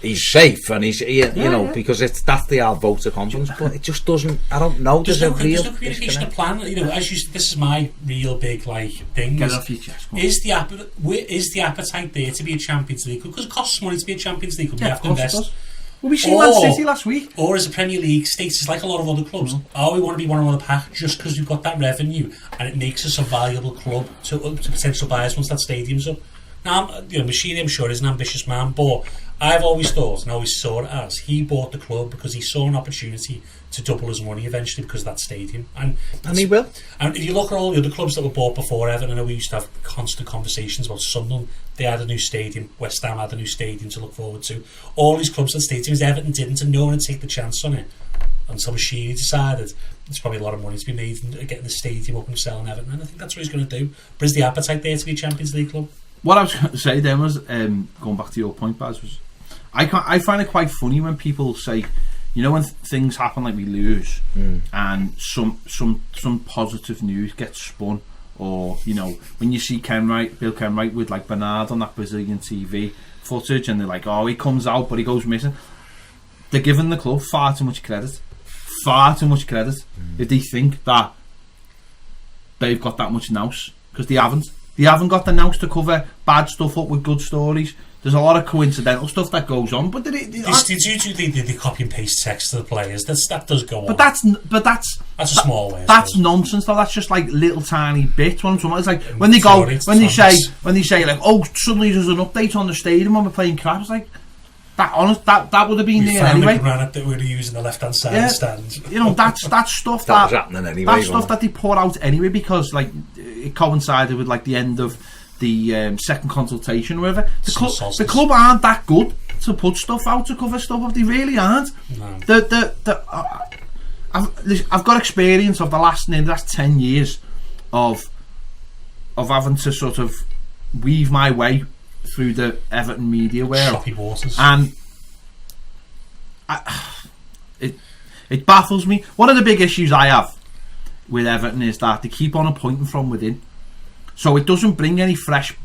he's safe and he's, because that's the hard vote of confidence, but it just doesn't, I don't know, there's no communication of plan. This is my real big thing. Get off your chest. Is the appetite there to be a Champions League? Because it costs money to be a Champions League, you have to invest. Well, we seen Man City last week. Or as a Premier League status, like a lot of other clubs, we want to be one of the pack just because we've got that revenue, and it makes us a valuable club to potential buyers once that stadium's up. Now, Machine, I'm sure, is an ambitious man, but I've always thought and always saw it as he bought the club because he saw an opportunity to double his money eventually because of that stadium. And he will. And if you look at all the other clubs that were bought before Everton, I know we used to have constant conversations about Sunderland. They had a new stadium. West Ham had a new stadium to look forward to. All these clubs had stadiums. Everton didn't, and no one would take the chance on it. And so Machine decided there's probably a lot of money to be made in getting the stadium up and selling Everton, and I think that's what he's going to do. But is the appetite there to be a Champions League club? what I was going to say then was, going back to your point, Baz, was I find it quite funny when people say, you know, when things happen like we lose, and some positive news gets spun, or, you know, when you see Bill Kenwright with like Bernard on that Brazilian TV footage, and they're like, oh, he comes out but he goes missing. They're giving the club far too much credit. If they think that they've got that much nous, because they haven't got the nous to cover bad stuff up with good stories. There's a lot of coincidental stuff that goes on, but they copy and paste text to the players. That does go on. But that's a small way. That's nonsense, though. That's just like little tiny bits. It's like when they say like, oh, suddenly there's an update on the stadium when we're playing crap. It's like that would have been there anyway. Granite that we're using the left hand side of the stands. You know, that's stuff that was happening anyway. That's stuff that they pour out anyway, because like it coincided with like the end of the second consultation or whatever. The club aren't that good to put stuff out, to cover stuff up. They really aren't. No. I've got experience of the last 10 years of having to sort of weave my way through the Everton media world. Choppy waters. And it baffles me. One of the big issues I have with Everton is that they keep on appointing from within. So it doesn't bring any fresh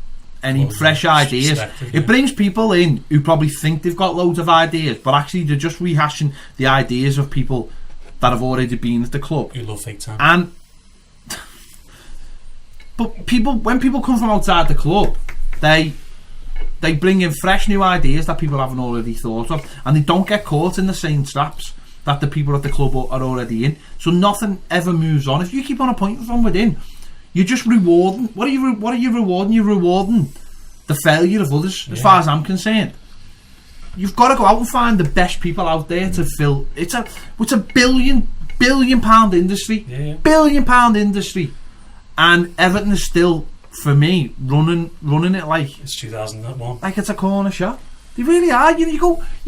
ideas. It brings people in who probably think they've got loads of ideas, but actually they're just rehashing the ideas of people that have already been at the club. You love fake time. But when people come from outside the club, they bring in fresh new ideas that people haven't already thought of, and they don't get caught in the same traps that the people at the club are already in. So nothing ever moves on. If you keep on appointing from within, you're just rewarding. What are you rewarding? You're rewarding the failure of others, as far as I'm concerned. You've got to go out and find the best people out there to fill. It's a billion pound industry. Yeah. £1 billion industry. And Everton is still, for me, running it like it's 2001. Like it's a corner shop. They really are. You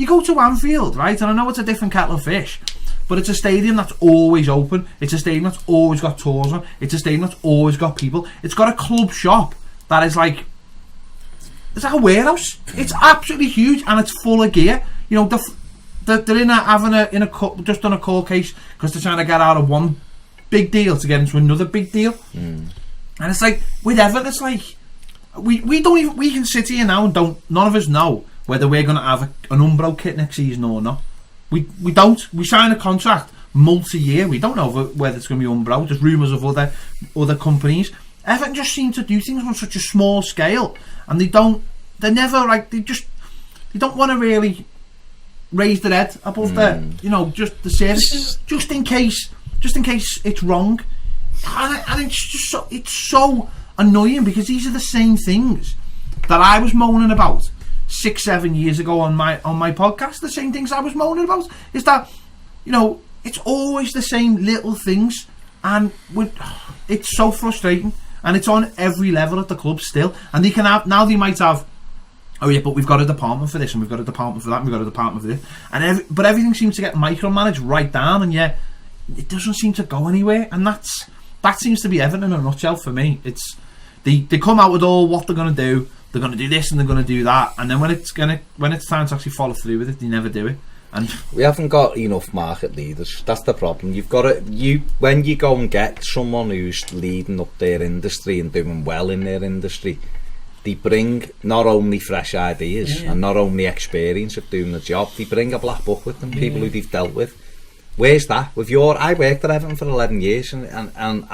go to Anfield, right? And I know it's a different kettle of fish, but it's a stadium that's always open. It's a stadium that's always got tours on. It's a stadium that's always got people. It's got a club shop that is like, it's like a warehouse. It's absolutely huge, and it's full of gear. You know, they're just on a court case because they're trying to get out of one big deal to get into another big deal. And it's like with Everton, it's like we can sit here now and none of us know whether we're going to have an Umbro kit next season or not. We don't. We sign a contract multi-year. We don't know whether it's going to be Umbro. There's rumours of other companies. Everton just seem to do things on such a small scale, and they don't want to really raise their head above just the surface, just in case it's wrong. And it's so annoying, because these are the same things that I was moaning about 6-7 years ago on my podcast. The same things I was moaning about is that, you know, it's always the same little things, and it's so frustrating, and it's on every level at the club still. And they might have, oh yeah, but we've got a department for this, and we've got a department for that, and we've got a department for this, but everything seems to get micromanaged right down, and yet it doesn't seem to go anywhere. And that seems to be Everton in a nutshell for me. It's they come out with all what they're going to do. They're going to do this and they're going to do that, and then when it's time to actually follow through with it, they never do it. And we haven't got enough market leaders. That's the problem. You've got when you go and get someone who's leading up their industry and doing well in their industry, they bring not only fresh ideas and not only experience of doing the job, they bring a black book with them, people who they've dealt with. Where's that? I worked at Everton for 11 years, and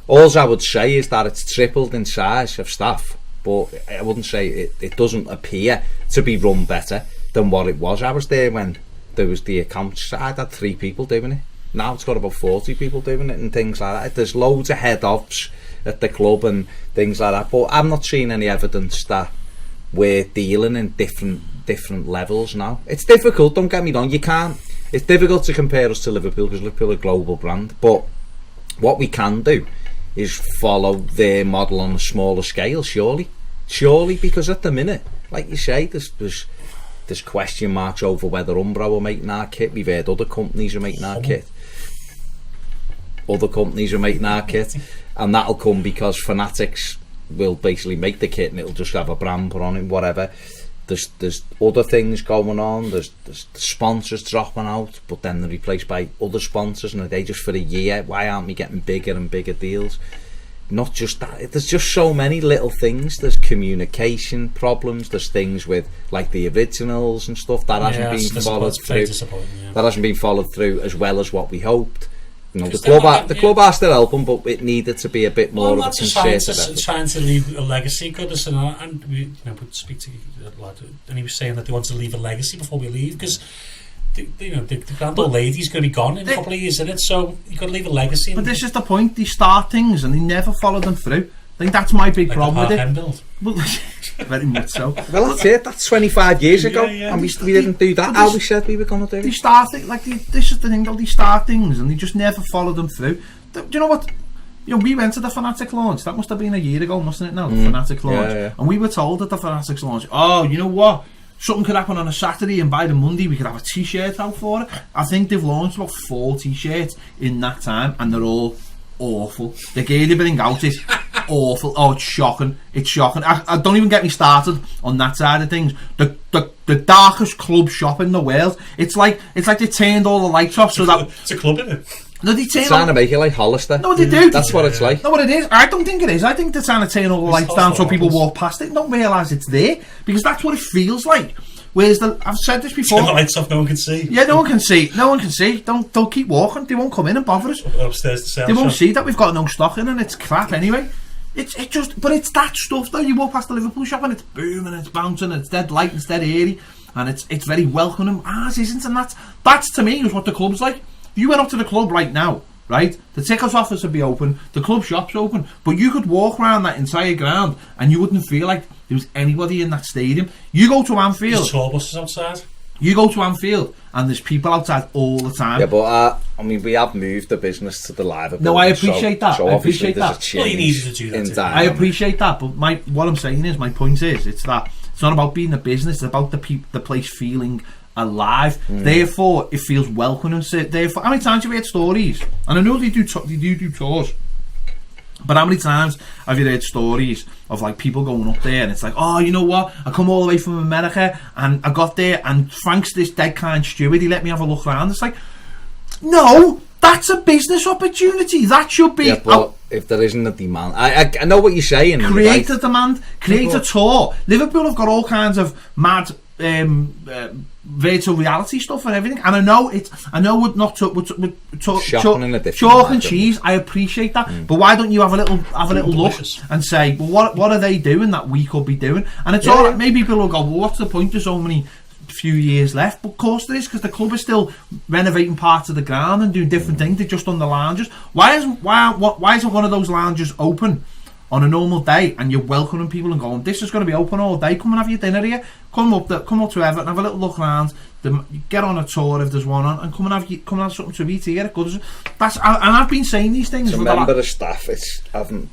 all I would say is that it's tripled in size of staff, but I wouldn't say it doesn't appear to be run better than what it was. I was there when there was the accounts. I had 3 people doing it. Now it's got about 40 people doing it and things like that. There's loads of head offs at the club and things like that, but I'm not seeing any evidence that we're dealing in different levels now. It's difficult, don't get me wrong, it's difficult to compare us to Liverpool because Liverpool are a global brand, but what we can do is follow their model on a smaller scale, surely, because at the minute, like you say, there's question marks over whether Umbro are making our kit. We've heard other companies are making our kit, and that'll come because fanatics will basically make the kit and it'll just have a brand put on it, whatever. There's other things going on. There's sponsors dropping out, but then they're replaced by other sponsors, and they just for a year. Why aren't we getting bigger and bigger deals? Not just that. There's just so many little things. There's communication problems. There's things with like the originals and stuff that hasn't been followed through. That hasn't been followed through as well as what we hoped. You know, the club are still helping, but it needed to be a bit more of a concerted effort. Trying to leave a legacy, goodness, and we would speak to a lad, and he was saying that they want to leave a legacy before we leave, because the grand old lady's going to be gone in a couple of years, isn't it? So you've got to leave a legacy. But this is the point: they start things and they never follow them through. I think that's my big problem with it. Build. Well, very much so. Well, that's it. That's 25 years ago, and we didn't do that. How we said we were going to do it. They start it this is the thing though. They start things and they just never follow them through. Do you know what? You know, we went to the Fanatic launch. That must have been a year ago, mustn't it? Now, the Fanatic launch, and we were told at the Fanatic launch, oh, you know what? Something could happen on a Saturday, and by the Monday we could have a T-shirt out for it. I think they've launched about 4 T-shirts in that time, and they're all awful. The gear they bring out is awful. Oh, it's shocking. It's shocking. I don't even get me started on that side of things. The darkest club shop in the world. It's like they turned all the lights off so that it's a club, isn't it? No, they turn trying to make it like Hollister. No, they do. That's what it's like. No, what it is. I don't think it is. I think they're trying to turn all the lights down so people walk past it and don't realise it's there, because that's what it feels like. Whereas I've said this before. Turn the lights off, no one can see. Yeah, no one can see. No one can see. Don't keep walking. They won't come in and bother us. Upstairs to sell. They won't see that we've got no stock in and it's crap anyway. But it's that stuff though. You walk past the Liverpool shop and it's booming, it's bouncing, it's dead light, it's dead airy, and it's very welcoming. Ours isn't, and that's to me is what the club's like. If you went up to the club right now, right, the tickets office would be open, the club shop's open, but you could walk around that entire ground and you wouldn't feel like there was anybody in that stadium. You go to Anfield, there's tour buses outside. You go to Anfield and there's people outside all the time. Yeah, but I mean, we have moved the business to the live. No, I appreciate that. So I appreciate that. Well, you needed to do that. I appreciate that, but what I'm saying is, my point is, it's not about being a business. It's about the place feeling alive. Therefore, it feels welcoming. Therefore, how many times have you heard stories? And I know they do tours. But how many times have you heard stories of like people going up there and it's like, oh, you know what? I come all the way from America and I got there and Frank's this dead kind steward. He let me have a look around. It's like, no, that's a business opportunity. That should be. Yeah, but if there isn't a demand, I know what you're saying. Create a demand. Create a tour. Liverpool have got all kinds of mad virtual reality stuff and everything, and I know we're not shopping in a different chalk and cheese. I appreciate that, but why don't you have a little look and say, well, what are they doing that we could be doing? And it's all right. Maybe people will go, well, what's the point? There's so many few years left, but of course there is, because the club is still renovating parts of the ground and doing different things. They've just done the lounges. Why isn't one of those lounges open on a normal day and you're welcoming people and going, this is going to be open all day, come and have your dinner here, come up to Everton, have a little look around, get on a tour if there's one on, and come and have something to eat here. And I've been saying these things. It's a member of staff.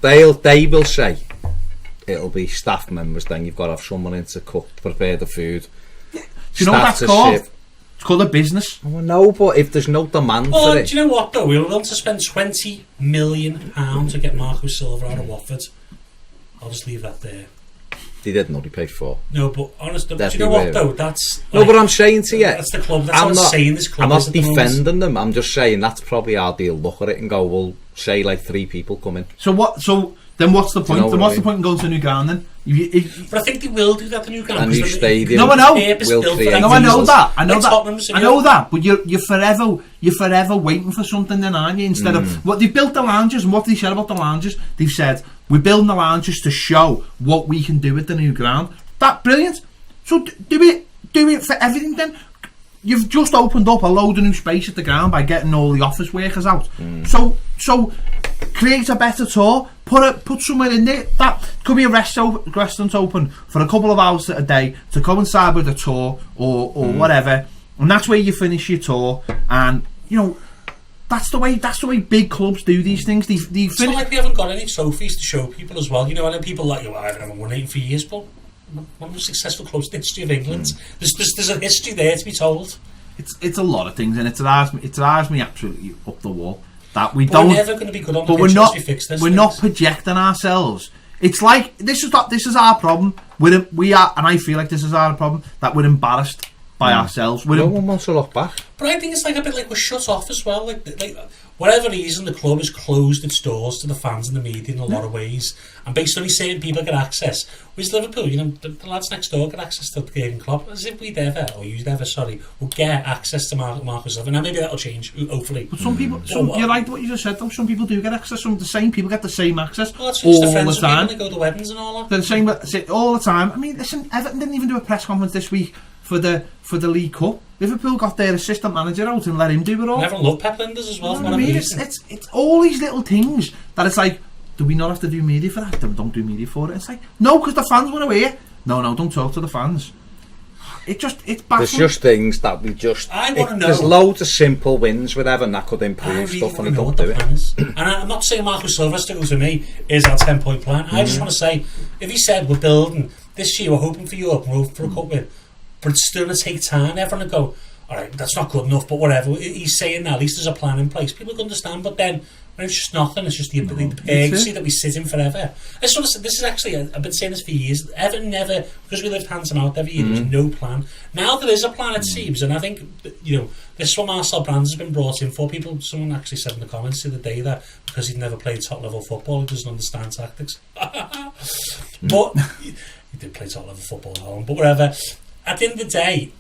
They will say it'll be staff members. Then you've got to have someone in to prepare the food. Yeah. Do you know what that's called? It's called a business. Oh no, but if there's no demand for it. Do you know what though? We were willing to spend £20 million to get Marco Silva out of Watford. I'll just leave that there. They didn't know they paid for. No, but honestly, do you know what though? That's no, but I'm saying to you, that's the club. That's what I'm saying. This club. I'm not defending them. I'm just saying that's probably how they'll look at it and go, well, say like 3 people come in. So what? So then what's the point? Then what's the point in going to a new ground then? But I think they will do that. The new ground. A new stadium. No, I know. No, I know that. I know that. But you're forever waiting for something, then, aren't you? Instead of what they've built the lounges, and what they said about the lounges, they've said we're building the lounges to show what we can do with the new ground. That's brilliant. So do it for everything then. You've just opened up a load of new space at the ground by getting all the office workers out. So create a better tour. Put somewhere in there that could be a restaurant open for a couple of hours a day to coincide with a tour or whatever, and that's where you finish your tour. And you know that's the way big clubs do these things. It's not like we haven't got any trophies to show people as well. You know, I know people like, I haven't won 8 for years, but one of the successful clubs in the history of England. There's a history there to be told. It's a lot of things, and it drives me absolutely up the wall. That we're never going to be good on the pitch unless we fix this. We're not projecting ourselves It's like this is our problem. We are, and I feel like this is our problem, that we're embarrassed by ourselves. No one wants to look back. But I think it's like a bit like we're shut off as well. Like whatever reason, the club has closed its doors to the fans and the media in a lot of ways, and basically only certain people get access. Whereas Liverpool, you know, the lads next door get access to the Jurgen Klopp, as if we'd ever, or you'd ever, would get access to Marcus Silva. Now maybe that'll change, hopefully. But some people, you like what you just said though. Some people do get access. Some of the same people get the same access well, that's all the friends the time. They go to weddings and all that. They're the same all the time. I mean, listen, Everton didn't even do a press conference this week for the League Cup. Liverpool got their assistant manager out and let him do it all. And everyone loved Pep Linders as well. You know what I mean? It's all these little things that it's like, do we not have to do media for that? Don't do media for it. It's like, no, because the fans want to hear. No, don't talk to the fans. It's baffling. There's just things that we just... I want to know. There's loads of simple wins with Everton that could improve stuff, and they don't do it. And I'm not saying Marcus Silva still to me is our 10-point plan. I just want to say, if he said we're building this year, we're hoping for Europe, we're hoping for a cup win, but it's still going to take time. Everyone will go, all right, that's not good enough, but whatever. He's saying that, at least there's a plan in place. People can understand, but then when it's just nothing, it's just the urgency that we sit in forever. This is actually, I've been saying this for years, Everton never, because we lived hands and mouth every year, there was no plan. Now there is a plan, it seems, and I think, you know, this is what Marcel Brands has been brought in for. Someone actually said in the comments the other day that because he'd never played top level football, he doesn't understand tactics. But he did play top level football at home, but whatever. At the end of the day,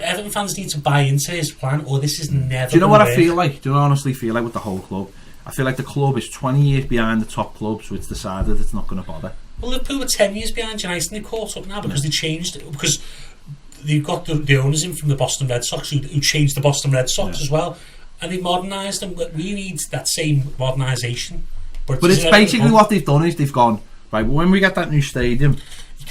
Everton fans need to buy into his plan, or this is never. Do you know what I feel like? Do you know what I honestly feel like with the whole club? I feel like the club is 20 years behind the top club, so it's decided it's not going to bother. Well, Liverpool were 10 years behind United, and they caught up now because they changed it. Because they've got the owners in from the Boston Red Sox who changed the Boston Red Sox as well, and they modernised them. We need that same modernisation. But it's basically what they've done is they've gone, right, when we get that new stadium,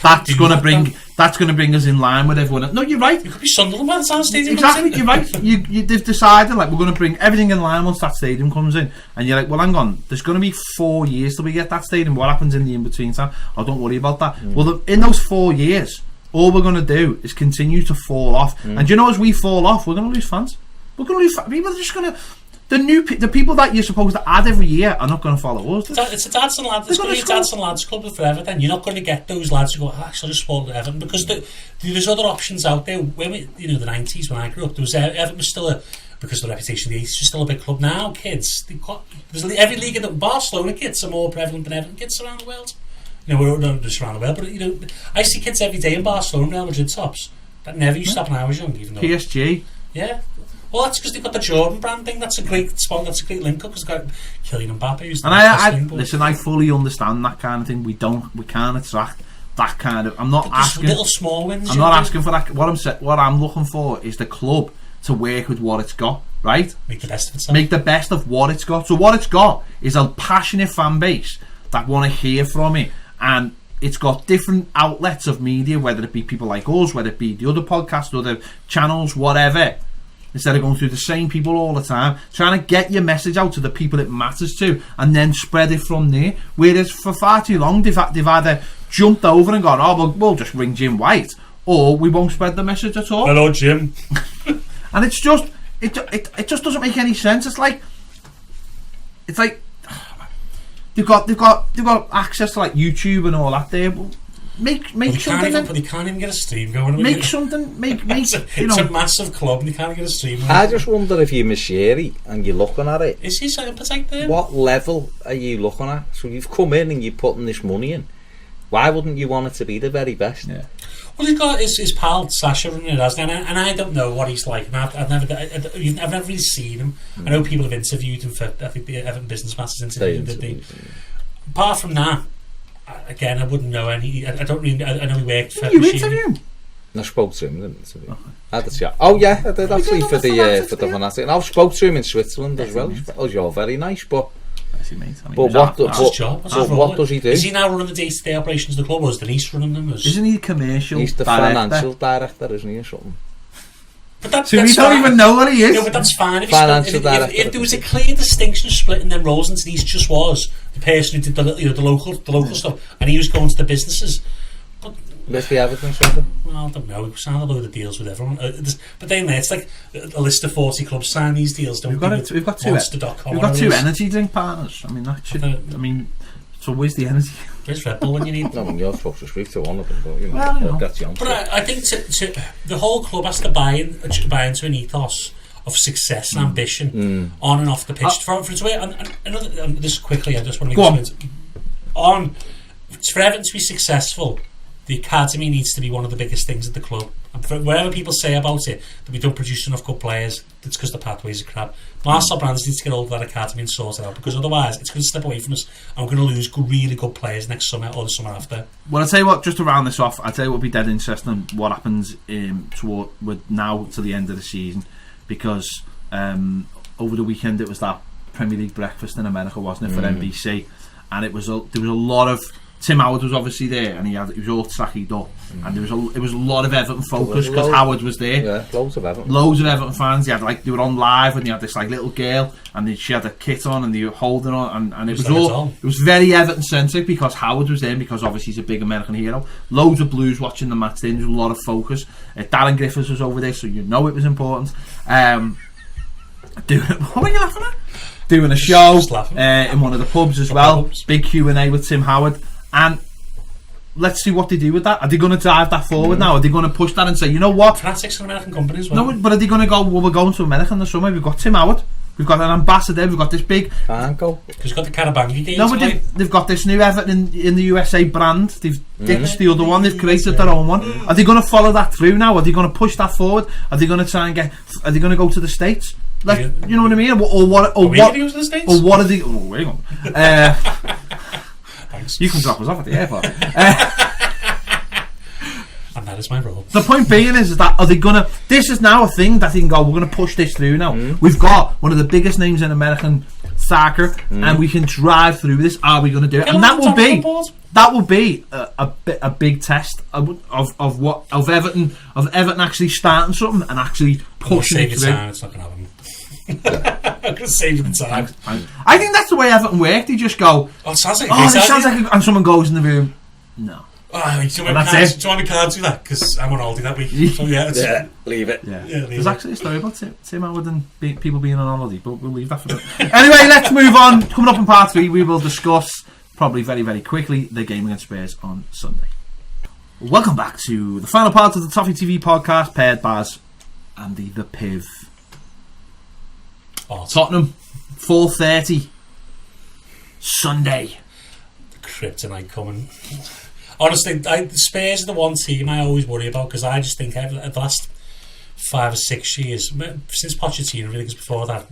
that's going to bring us in line with everyone. No, you're right. You could be Sunderland by the time stadium. Exactly, you're right. They've decided like we're going to bring everything in line once that stadium comes in, and you're like, well, hang on. There's going to be 4 years till we get that stadium. What happens in the in between time? Oh, don't worry about that. Well, in those 4 years, all we're going to do is continue to fall off. And you know, as we fall off, we're going to lose fans. We're going to lose. People are just going to. The people that you're supposed to add every year are not going to follow us. It's a dads and lads. It's going to be a dads and lads club for Everton. You're not going to get those lads who go, actually, just support Everton, because there's other options out there. When the 90s, when I grew up, there was Everton was still because of the reputation of the 80s, was still a big club. Now, kids, there's every league in the Barcelona kids are more prevalent than Everton kids around the world. You know, we're not just around the world, but I see kids every day in Barcelona, Real Madrid tops that never used to happen when I was young. Even though PSG. Yeah. Well, that's because they've got the Jordan brand thing. That's a great spot. That's a great link up. Because got Kylian Mbappe. Listen, I fully understand that kind of thing. We can't attract that kind of. I'm not asking little small wins. I'm not asking for that. What I'm looking for is the club to work with what it's got. Right? Make the best of itself. Make the best of what it's got. So what it's got is a passionate fan base that want to hear from it, and it's got different outlets of media, whether it be people like us, whether it be the other podcasts, other channels, whatever. Instead of going through the same people all the time, trying to get your message out to the people it matters to, and then spread it from there. Whereas for far too long, they've either jumped over and gone, oh, we'll just ring Jim White, or we won't spread the message at all. Hello, Jim. And it's just, it just doesn't make any sense. It's like they've got access to like YouTube and all that there. Make something. But they can't even get a stream going. Make something. It's a massive club and they can't get a stream. I just wonder if you're Mashiri and you're looking at it. Is he saying protect them? What level are you looking at? So you've come in and you're putting this money in. Why wouldn't you want it to be the very best? Yeah. Well, he's got his pal Sasha running it, hasn't he? And I don't know what he's like. I've never really seen him. I know people have interviewed him for. I think the Everton Business Masters interviewed him. Apart from that. Again, I wouldn't know any. I don't really. I know he worked for. You interviewed him? I spoke to him, didn't I? I had a chat. Oh yeah, I did actually for the Fanatic. And I spoke to him in Switzerland as well. Oh, you're very nice, but. But what does he do? Is he now running the day-to-day operations of the club, or is Denise running them? Isn't he commercial? He's the financial director, isn't he, or something? But so we don't even know what he is. No, but that's fine. If there was a clear distinction splitting them roles, and Denise just was the person who did the local stuff, and he was going to the businesses. But where's the Everton something? Well, I don't know. We've signed a load of deals with everyone. But then it's like a list of 40 clubs sign these deals. We've got two energy drink partners. I mean, that should. So where's the energy? Where's Red Bull when you need? No, you're supposed to speak to one of them, but you know, Well, you know. that's the answer. But I think the whole club has to buy into an ethos of success and ambition on and off the pitch. For its way, and this quickly, I just want to Go make on. For Everton to be successful, the academy needs to be one of the biggest things at the club. And for whatever people say about it, that we don't produce enough good players, it's because the pathways are crap. Marcel Brands needs to get hold of that academy and sort it out, because otherwise it's going to slip away from us and we're going to lose really good players next summer or the summer after. Well, I'll tell you what, just to round this off, I'll tell you what will be dead interesting what happens with now to the end of the season, because over the weekend it was that Premier League breakfast in America, wasn't it, for NBC, and there was a lot of Tim Howard was obviously there, and he was all trackied up, and it was a lot of Everton focus because Howard was there. Yeah, loads of Everton fans. They were on live, and they had this little girl, and she had a kit on, and they were holding on, and it was very Everton centric because Howard was there, because obviously he's a big American hero. Loads of Blues watching the match. There was a lot of focus. Darren Griffiths was over there, so you know it was important. What were you laughing at? Doing a show in one of the pubs as well. Big Q&A with Tim Howard. And let's see what they do with that. Are they going to drive that forward now? Are they going to push that and say, you know what? Fanatics an American company as well. No, but are they going to go, well, we're going to America in the summer. We've got Tim Howard. We've got an ambassador. We've got this big... Can't go. Because we've got the Carabangi game. No, but they've got this new Everton in the USA brand. They've ditched the other one. They've created their own one. Are they going to follow that through now? Are they going to push that forward? Are they going to try and get... Are they going to go to the States? Like, you know what I mean? Or what? Or what? Go to the States? Or what are they... Oh, hang on. You can drop us off at the airport. And that is my role. The point being is that are they gonna? This is now a thing that they can go. We're gonna push this through now. We've got one of the biggest names in American soccer, and we can drive through this. Are we gonna do it? And that will be a big test of Everton actually starting something and actually pushing it through. It's not gonna happen. I'm going to save you the time. I think that's the way Everton work. They just go, it sounds like and someone goes in the room. No. Do you want me can't do that? Because I'm on holiday that week. So leave it. There's actually a story about Tim Howard and people being on holiday, but we'll leave that for now. Anyway, let's move on. Coming up in part 3, we will discuss, probably very, very quickly, the game against Spurs on Sunday. Welcome back to the final part of the Toffee TV podcast, paired Baz, Andy the Piv. Tottenham, 4:30 Sunday. Kryptonite coming. Honestly, Spurs are the one team I always worry about, because I just think the last 5 or 6 years, since Pochettino, really, because before that,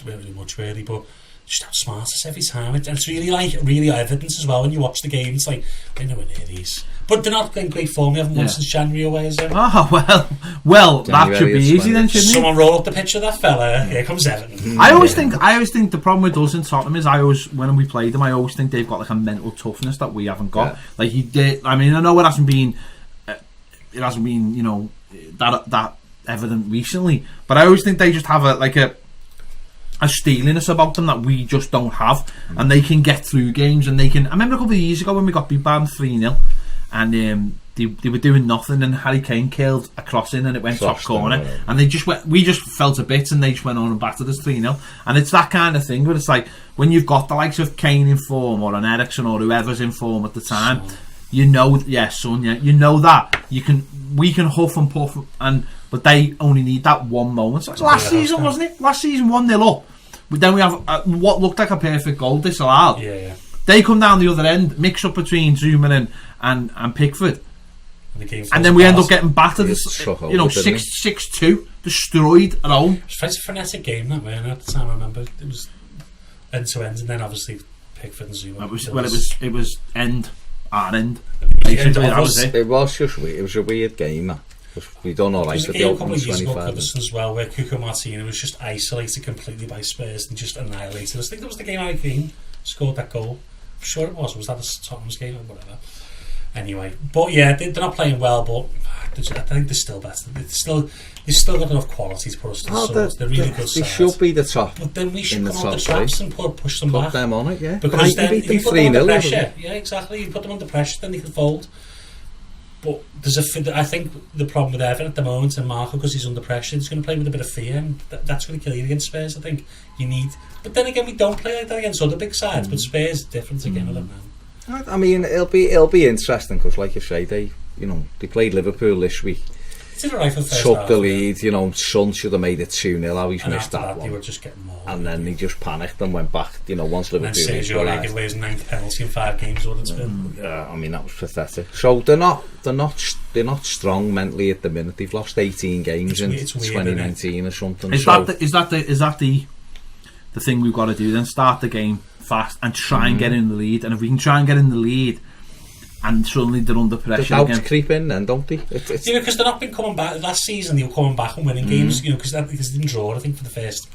really much really, but just outsmart us every time. And it's really evidence as well when you watch the game. It's like, they're nowhere near these. But they're not in great form. They haven't won since January away, is it? Oh, well, that should be easy then, shouldn't it? Someone roll up the picture of that fella. Here comes Everton. I always think the problem with us in Tottenham is when we play them, I always think they've got like a mental toughness that we haven't got. Like he did. I mean, I know it hasn't been you know, that evident recently, but I always think they just have a steeliness about them that we just don't have, and they can get through games, and they can. I remember a couple of years ago when we got beat by 3-0, and they were doing nothing, and Harry Kane killed a crossing and it went top corner, and we just felt a bit, and they just went on and battered us 3-0. And it's that kind of thing, but it's like when you've got the likes of Kane in form, or an Ericsson, or whoever's in form at the time, you know, you know that we can huff and puff, but they only need that one moment. So last season, wasn't it? Last season, 1-0 up. But then we have what looked like a perfect goal disallowed. Yeah. They come down the other end, mix up between Zuma and Pickford, and then we end up getting battered. 6-2, destroyed at home. It was a frenetic game that way, and at the time I remember it was end to end, and then obviously Pickford and Zuma. It was end. Basically, that was it. It was just weird. It was a weird game, man. We done all right at the opening 25 as well, where Cuco Martino was just isolated completely by Spurs and just annihilated us. I think that was the game Harry Kane scored that goal. I'm sure it was. Was that the Tottenham's game or whatever? Anyway, but yeah, they're not playing well, but I think they're still better. They've still got enough quality to put us to the swords. They're really good. They should be the top. But then we should come on the traps and push them back. Put them on it, yeah. Because then if you put them under pressure, exactly. You put them under pressure, then they can fold. But I think the problem with Everton at the moment, and Marco, because he's under pressure, he's going to play with a bit of fear, and that's going to kill you against Spurs. I think you need. But then again, we don't play like that against other big sides. But Spurs is different again. I don't know. I mean, it'll be interesting because, like you say, they played Liverpool this week. It's right for the first took half, the lead. Son should have made it 2-0. How he's missed that one. They were just getting more. And then he just panicked and went back. Once Liverpool. And then Sergio Aguilera's 9th penalty in 5 games. What it's been. Yeah, I mean that was pathetic. So they're not strong mentally at the minute. They've lost 18 games in 2019 or something. Is that the thing we've got to do then? Start the game fast and try and get in the lead. And if we can try and get in the lead, and suddenly they're under pressure the again. Doubts creep in then, don't they? Because they're not been coming back. Last season they were coming back and winning games, because they didn't draw, I think, for the first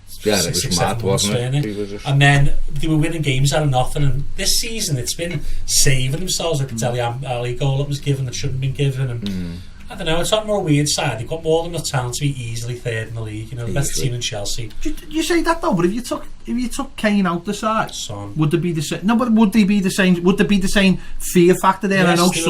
6-7 months, wasn't it? And then they were winning games out of nothing, and this season it's been saving themselves, like the Dele Alli goal that was given that shouldn't have been given, and I don't know, it's on a more weird side. They've got more than enough talent to be easily third in the league, the best team in Chelsea. You say that though, but if you took Kane out the side, would there be the same? No, but would there be the same fear factor there? Yes, I know they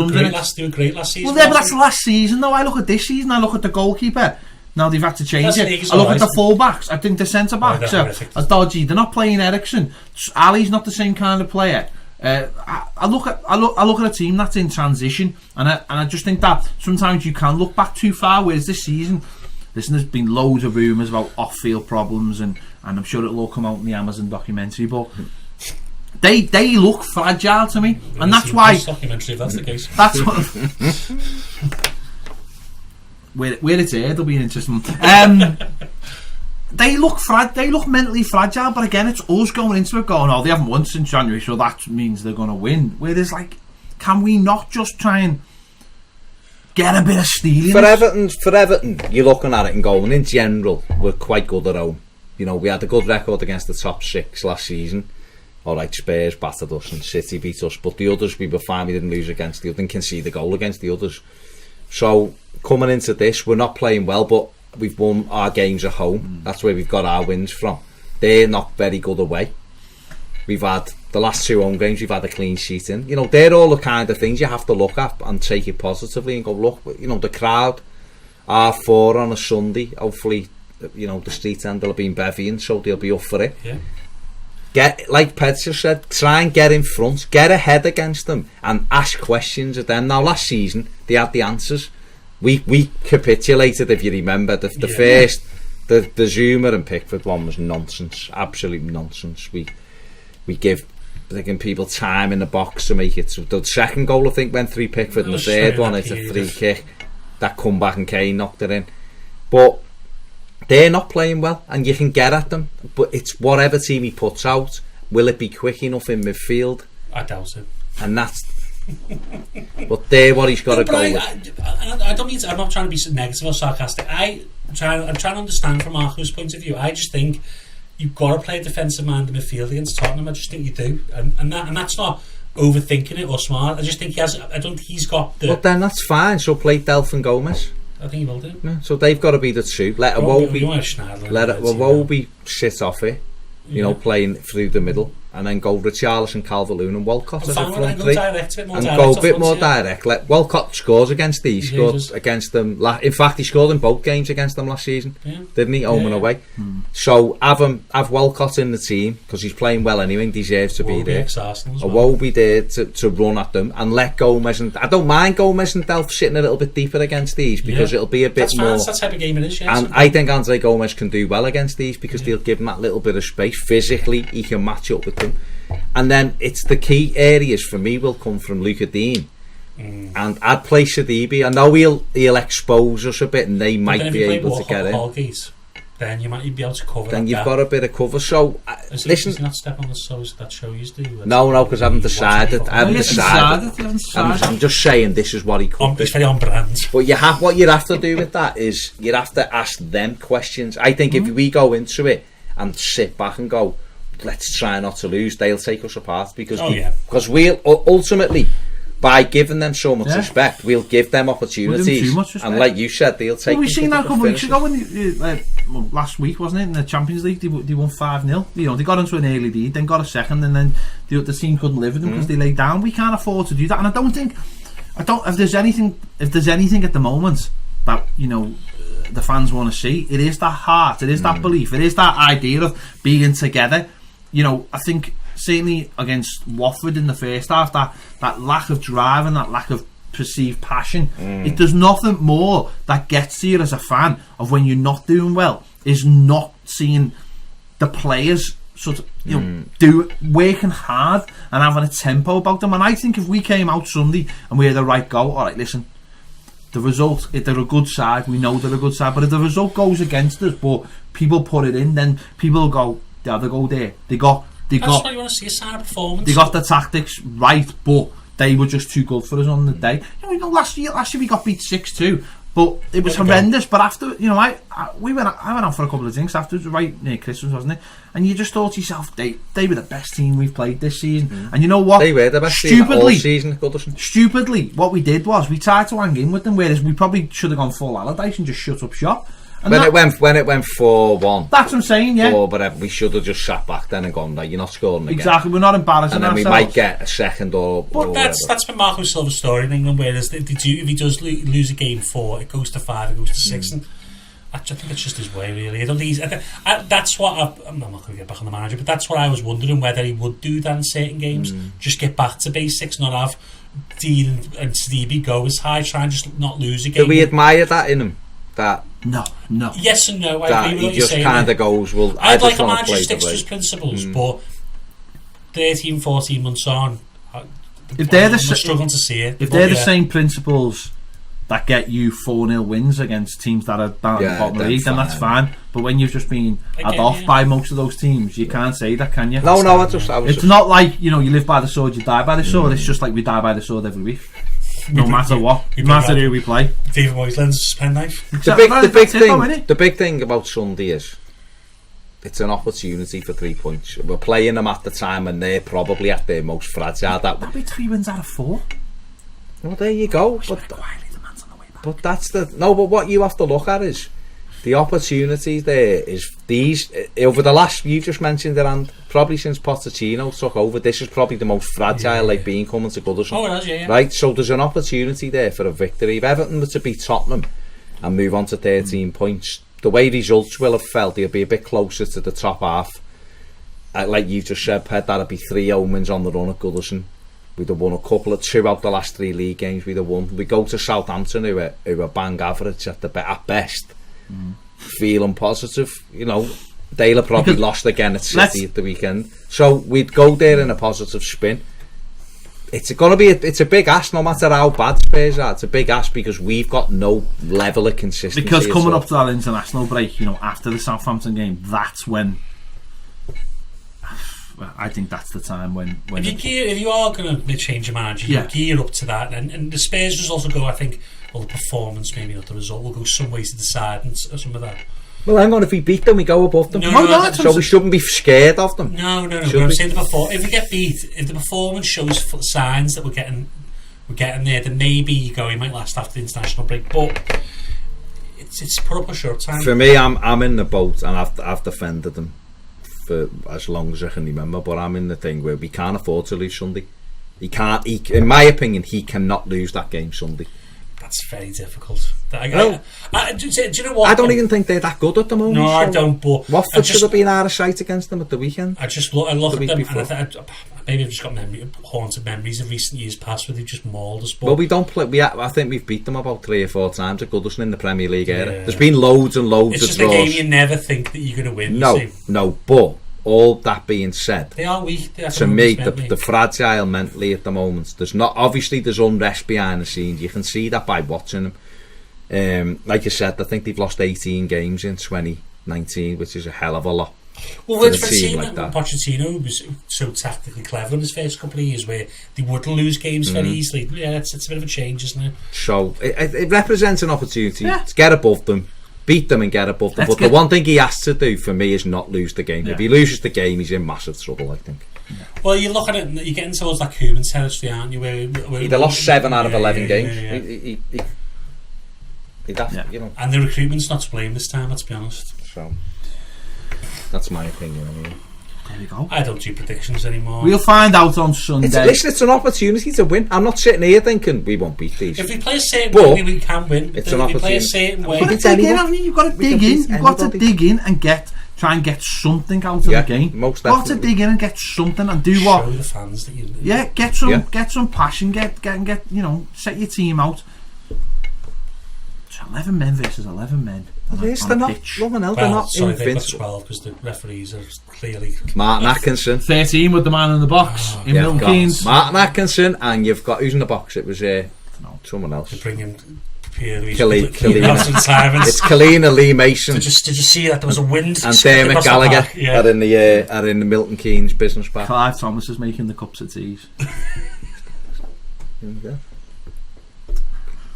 were great last season. Well, yeah, but that's last season though. I look at this season, I look at the goalkeeper. Now they've had to change it. I look at the full-backs. I think the centre-backs are dodgy. They're not playing Ericsson. Ali's not the same kind of player. I look at a team that's in transition, and I just think that sometimes you can look back too far. Whereas this season, listen, there's been loads of rumours about off-field problems, and I'm sure it'll all come out in the Amazon documentary. But they look fragile to me, and that's why. Documentary, if that's the case. That's what. Where it's here, there'll be an interesting. They look mentally fragile, but again, it's us going into it going, they haven't won since January, so that means they're going to win. Whereas, can we not just try and get a bit of stealing? For Everton, you're looking at it and going, in general, we're quite good at home. We had a good record against the top 6 last season. Alright, Spurs battered us and City beat us, but the others we were fine. We didn't lose against the others, didn't concede a goal against the others. So coming into this, we're not playing well, but we've won our games at home. That's where we've got our wins from. They're not very good away. We've had the last 2 home games, we've had a clean sheet in. They're all the kind of things you have to look at and take it positively and go, look, the crowd are 4 on a Sunday. Hopefully, the street end will have been bevying, so they'll be up for it. Yeah. Get, like Pedro said, try and get in front, get ahead against them and ask questions of them. Now last season they had the answers. We capitulated, if you remember. The first, the Zuma and Pickford one was nonsense, absolute nonsense. We give people time in the box to make it. So the second goal I think went through Pickford, and the third one it's a free kick that come back and Kane knocked it in. But they're not playing well, and you can get at them, but it's whatever team he puts out. Will it be quick enough in midfield? I doubt it. And that's but they're what he's got to go with. I don't mean to, I'm not trying to be negative or sarcastic. I'm trying to understand from Marco's point of view. I just think you've got to play a defensive mind in midfield against Tottenham. I just think you do, and that's not overthinking it or smart. I just think he has. I don't think he's got the. But then that's fine. So play Delph and Gomez. I think he will do. Yeah, so they've got to be the 2. Let Iwobi sit off it, playing through the middle, and then go Richarlison, Calvert-Lewin and Walcott as a front 3, and go a bit more direct. Let Walcott scores against these. He scored against them. In fact, he scored in both games against them last season, didn't he? Home and away. So have Walcott in the team because he's playing well anyway. And deserves to be there. Iwobi there to run at them and let Gomez and I don't mind Gomez and Delph sitting a little bit deeper against these because it'll be a bit more. That's the type of game it is. And I think Andre Gomez can do well against these because they'll give him that little bit of space. Physically, he can match up with them. And then it's the key areas for me will come from Luca Dean, and I'd play Sidibe. I know he'll expose us a bit, and they might be able to get in. Then you might be able to cover. Then you've got a bit of cover. So listen, he's not step on the toes that show you do. No, because I haven't decided. I'm just saying this is what he could be. It's very on brand. But what you have to do with that is you have to ask them questions. I think if we go into it and sit back and go, let's try not to lose, they'll take us apart because we'll ultimately, by giving them so much respect, we'll give them opportunities, and like you said, they'll take. We seen that a couple of weeks ago when last week wasn't it in the Champions League? They won 5-0. They got into an early lead, then got a second, and then the team couldn't live with them because they laid down. We can't afford to do that, and I don't. If there's anything at the moment that the fans want to see, it is that heart, it is that belief, it is that idea of being together. I think certainly against Watford in the first half, that lack of drive and that lack of perceived passion. There's nothing more that gets to you as a fan of when you're not doing well, is not seeing the players sort of working hard and having a tempo about them. And I think if we came out Sunday and we had the right go, alright, listen, the result, if they're a good side, we know they're a good side, but if the result goes against us but people put it in, then people go, yeah, they go there, they got that's why you want to see a side performance. They got the tactics right, but they were just too good for us on the day. You know, last year we got beat 6-2, but it was horrendous. But after, you know, I went out for a couple of drinks afterwards, right near Christmas, wasn't it? And you just thought to yourself, they were the best team we've played this season. And you know what? They were the best team all season. Stupidly, what we did was we tried to hang in with them, whereas we probably should have gone full Allardyce and just shut up shop. And when it went 4-1, that's what I'm saying, yeah. Or whatever, we should have just sat back then and gone, like, you're not scoring again. Exactly, we're not embarrassing ourselves. And then ourselves. we might get a second or. But that's been Marco Silva's story in England, whereas if he does lose a game 4, it goes to 5, it goes to 6, and I think it's just his way, really. I don't think that's what I'm not going to get back on the manager, but that's what I was wondering, whether he would do that in certain games, just get back to basics, not have Dean and Stevie go as high, try and just not lose a game. Do we admire that in him? That no. Yes and no. I agree with what you're saying. He just kind of goes, well, I'd like a manager who sticks to his principles, but 13, 14 months on, if they're struggling to see it. If they're the same principles that get you 4-0 wins against teams that are down at the bottom of the league, then that's fine. But when you've just been had off by most of those teams, you can't say that, can you? No, it's not like, you know, you live by the sword, you die by the sword. It's just like we die by the sword every week. No matter what, no matter who we play. David Moyes lends us a penknife. The big thing about Sunday is it's an opportunity for 3 points. We're playing them at the time and they're probably at their most fragile. That'll be 3 wins out of 4. Well, there you go. But that's the no. But what you have to look at is the opportunities there is these over the last, you just mentioned it, and probably since Pochettino took over, this is probably the most fragile they've been coming to Goodison. Oh, it is, yeah. Right, so there's an opportunity there for a victory. If Everton were to beat Tottenham and move on to 13 points, the way results will have felt, they'll be a bit closer to the top half. Like you just said, Ped, that'd be 3 omens on the run at Goodison. We'd have won a couple of 2 out the last 3 league games. We'd have won. We go to Southampton, who are bang average at best. Feeling positive, you know, they'll have probably lost again at City at the weekend, so we'd go there in a positive spin. It's a big ask, no matter how bad Spurs are. It's a big ask because we've got no level of consistency. Because coming up to that international break, you know, after the Southampton game, that's when I think that's the time when if you are going to change your manager, you gear up to that, and the Spurs results will go, I think, well, the performance, maybe not the result, will go some way to decide and some of that. Well, hang on, if we beat them, we go above them. So we shouldn't be scared of them. No. But I'm saying if we get beat, if the performance shows signs that we're getting there, then maybe you might last after the international break. But it's put up a short time. For me, I'm in the boat, and I've defended them for as long as I can remember, but I'm in the thing where we can't afford to lose Sunday. In my opinion, he cannot lose that game Sunday. That's very difficult. Do you know what? I don't even think they're that good at the moment. No, I don't. But Watford should have been out of sight against them at the weekend. I look at them, and maybe I've just got haunted memories of recent years past where they've just mauled us. But well, we don't play. I think we've beat them about 3 or 4 times at Goodison in the Premier League era. There's been loads and loads of draws. It's just a game you never think that you're going to win. No. But all that being said, they are weak. To me, the fragile mentally at the moment. There's unrest behind the scenes. You can see that by watching them. Like you said, I think they've lost 18 games in 2019, which is a hell of a lot. Well, for a team like that, Pochettino was so tactically clever in his first couple of years, where they wouldn't lose games very easily. Yeah, it's a bit of a change, isn't it? So it represents an opportunity to get above them. Beat them and get above them. But the one thing he has to do for me is not lose the game. If he loses the game, he's in massive trouble, I think. Well, you're looking at, you're getting towards that Koeman territory, aren't you? He'd have lost 7 out of 11 games. He'd have, you know. And the recruitment's not to blame this time, let's be honest. So that's my opinion. Anyway. There you go. I don't do predictions anymore. We'll find out on Sunday. It's an opportunity to win. I'm not sitting here thinking we won't beat these. If we play a certain way, we can win. It's an opportunity. If we play a certain way, you've got to dig in. You've got to dig in and get Try and get something out of the game. Most Got to definitely. dig in and get something and do what. Show the fans that you. Yeah, get some passion. Get set your team out. It's 11 men versus 11 men. They're not. They're not sorry, they've got invincible. 12 because the referees are clearly. Martin Atkinson. 13 with the man in the box in Milton Keynes. Martin Atkinson, and you've got who's in the box? It was someone else. To bring in It's Kalina Lee Mason. Did you see that there was a wind? And Dermot Gallagher are in the Milton Keynes business park. Clive Thomas is making the cups of teas.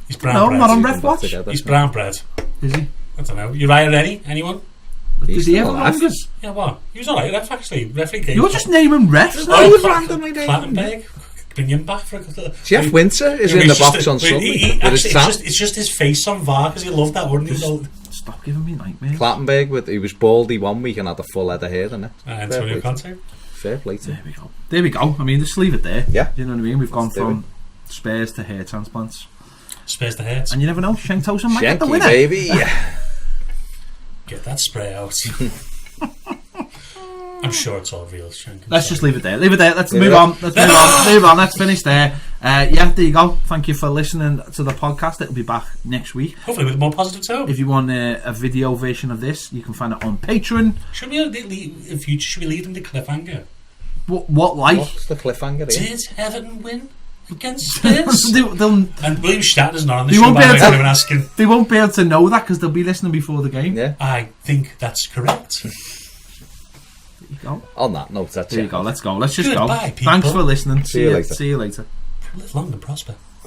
He's brown bread. Not on Ref Watch. He's brown bread. Is he? I don't know. Uriah Rennie? Anyone? Does he have longest? Yeah, what? He was alright, ref actually. Referee game. You're just naming refs. Clattenburg. Bring him back for a couple of... Jeff Winter is in the box on Sunday. It's just his face on VAR because he loved that, wouldn't he? Stop giving me nightmares. Clattenburg, he was baldy one week and had a full head of hair the next. Antonio Conte. Fair play to him. There we go. I mean, just leave it there. Yeah. You know what I mean? We've gone from spares to hair transplants. Spares to hair. And you never know, Shank Tosin might get the winner. Baby. Get that spray out. I'm sure it's all real, Shank. Let's just leave it there. Let's move on. Let's finish there. There you go. Thank you for listening to the podcast. It'll be back next week. Hopefully with a more positive tone. If you want a video version of this, you can find it on Patreon. Should we in future? Should we lead them to cliffhanger? What like? What's the cliffhanger? Did Everton win against Spurs? And William Shatner's not on the show. They won't be able to know that because they'll be listening before the game. Yeah, I think that's correct. There you go. On that note, that's there you go. Let's go. Let's just Goodbye, go. people. Thanks for listening. See you later. See you later. Live long and prosper.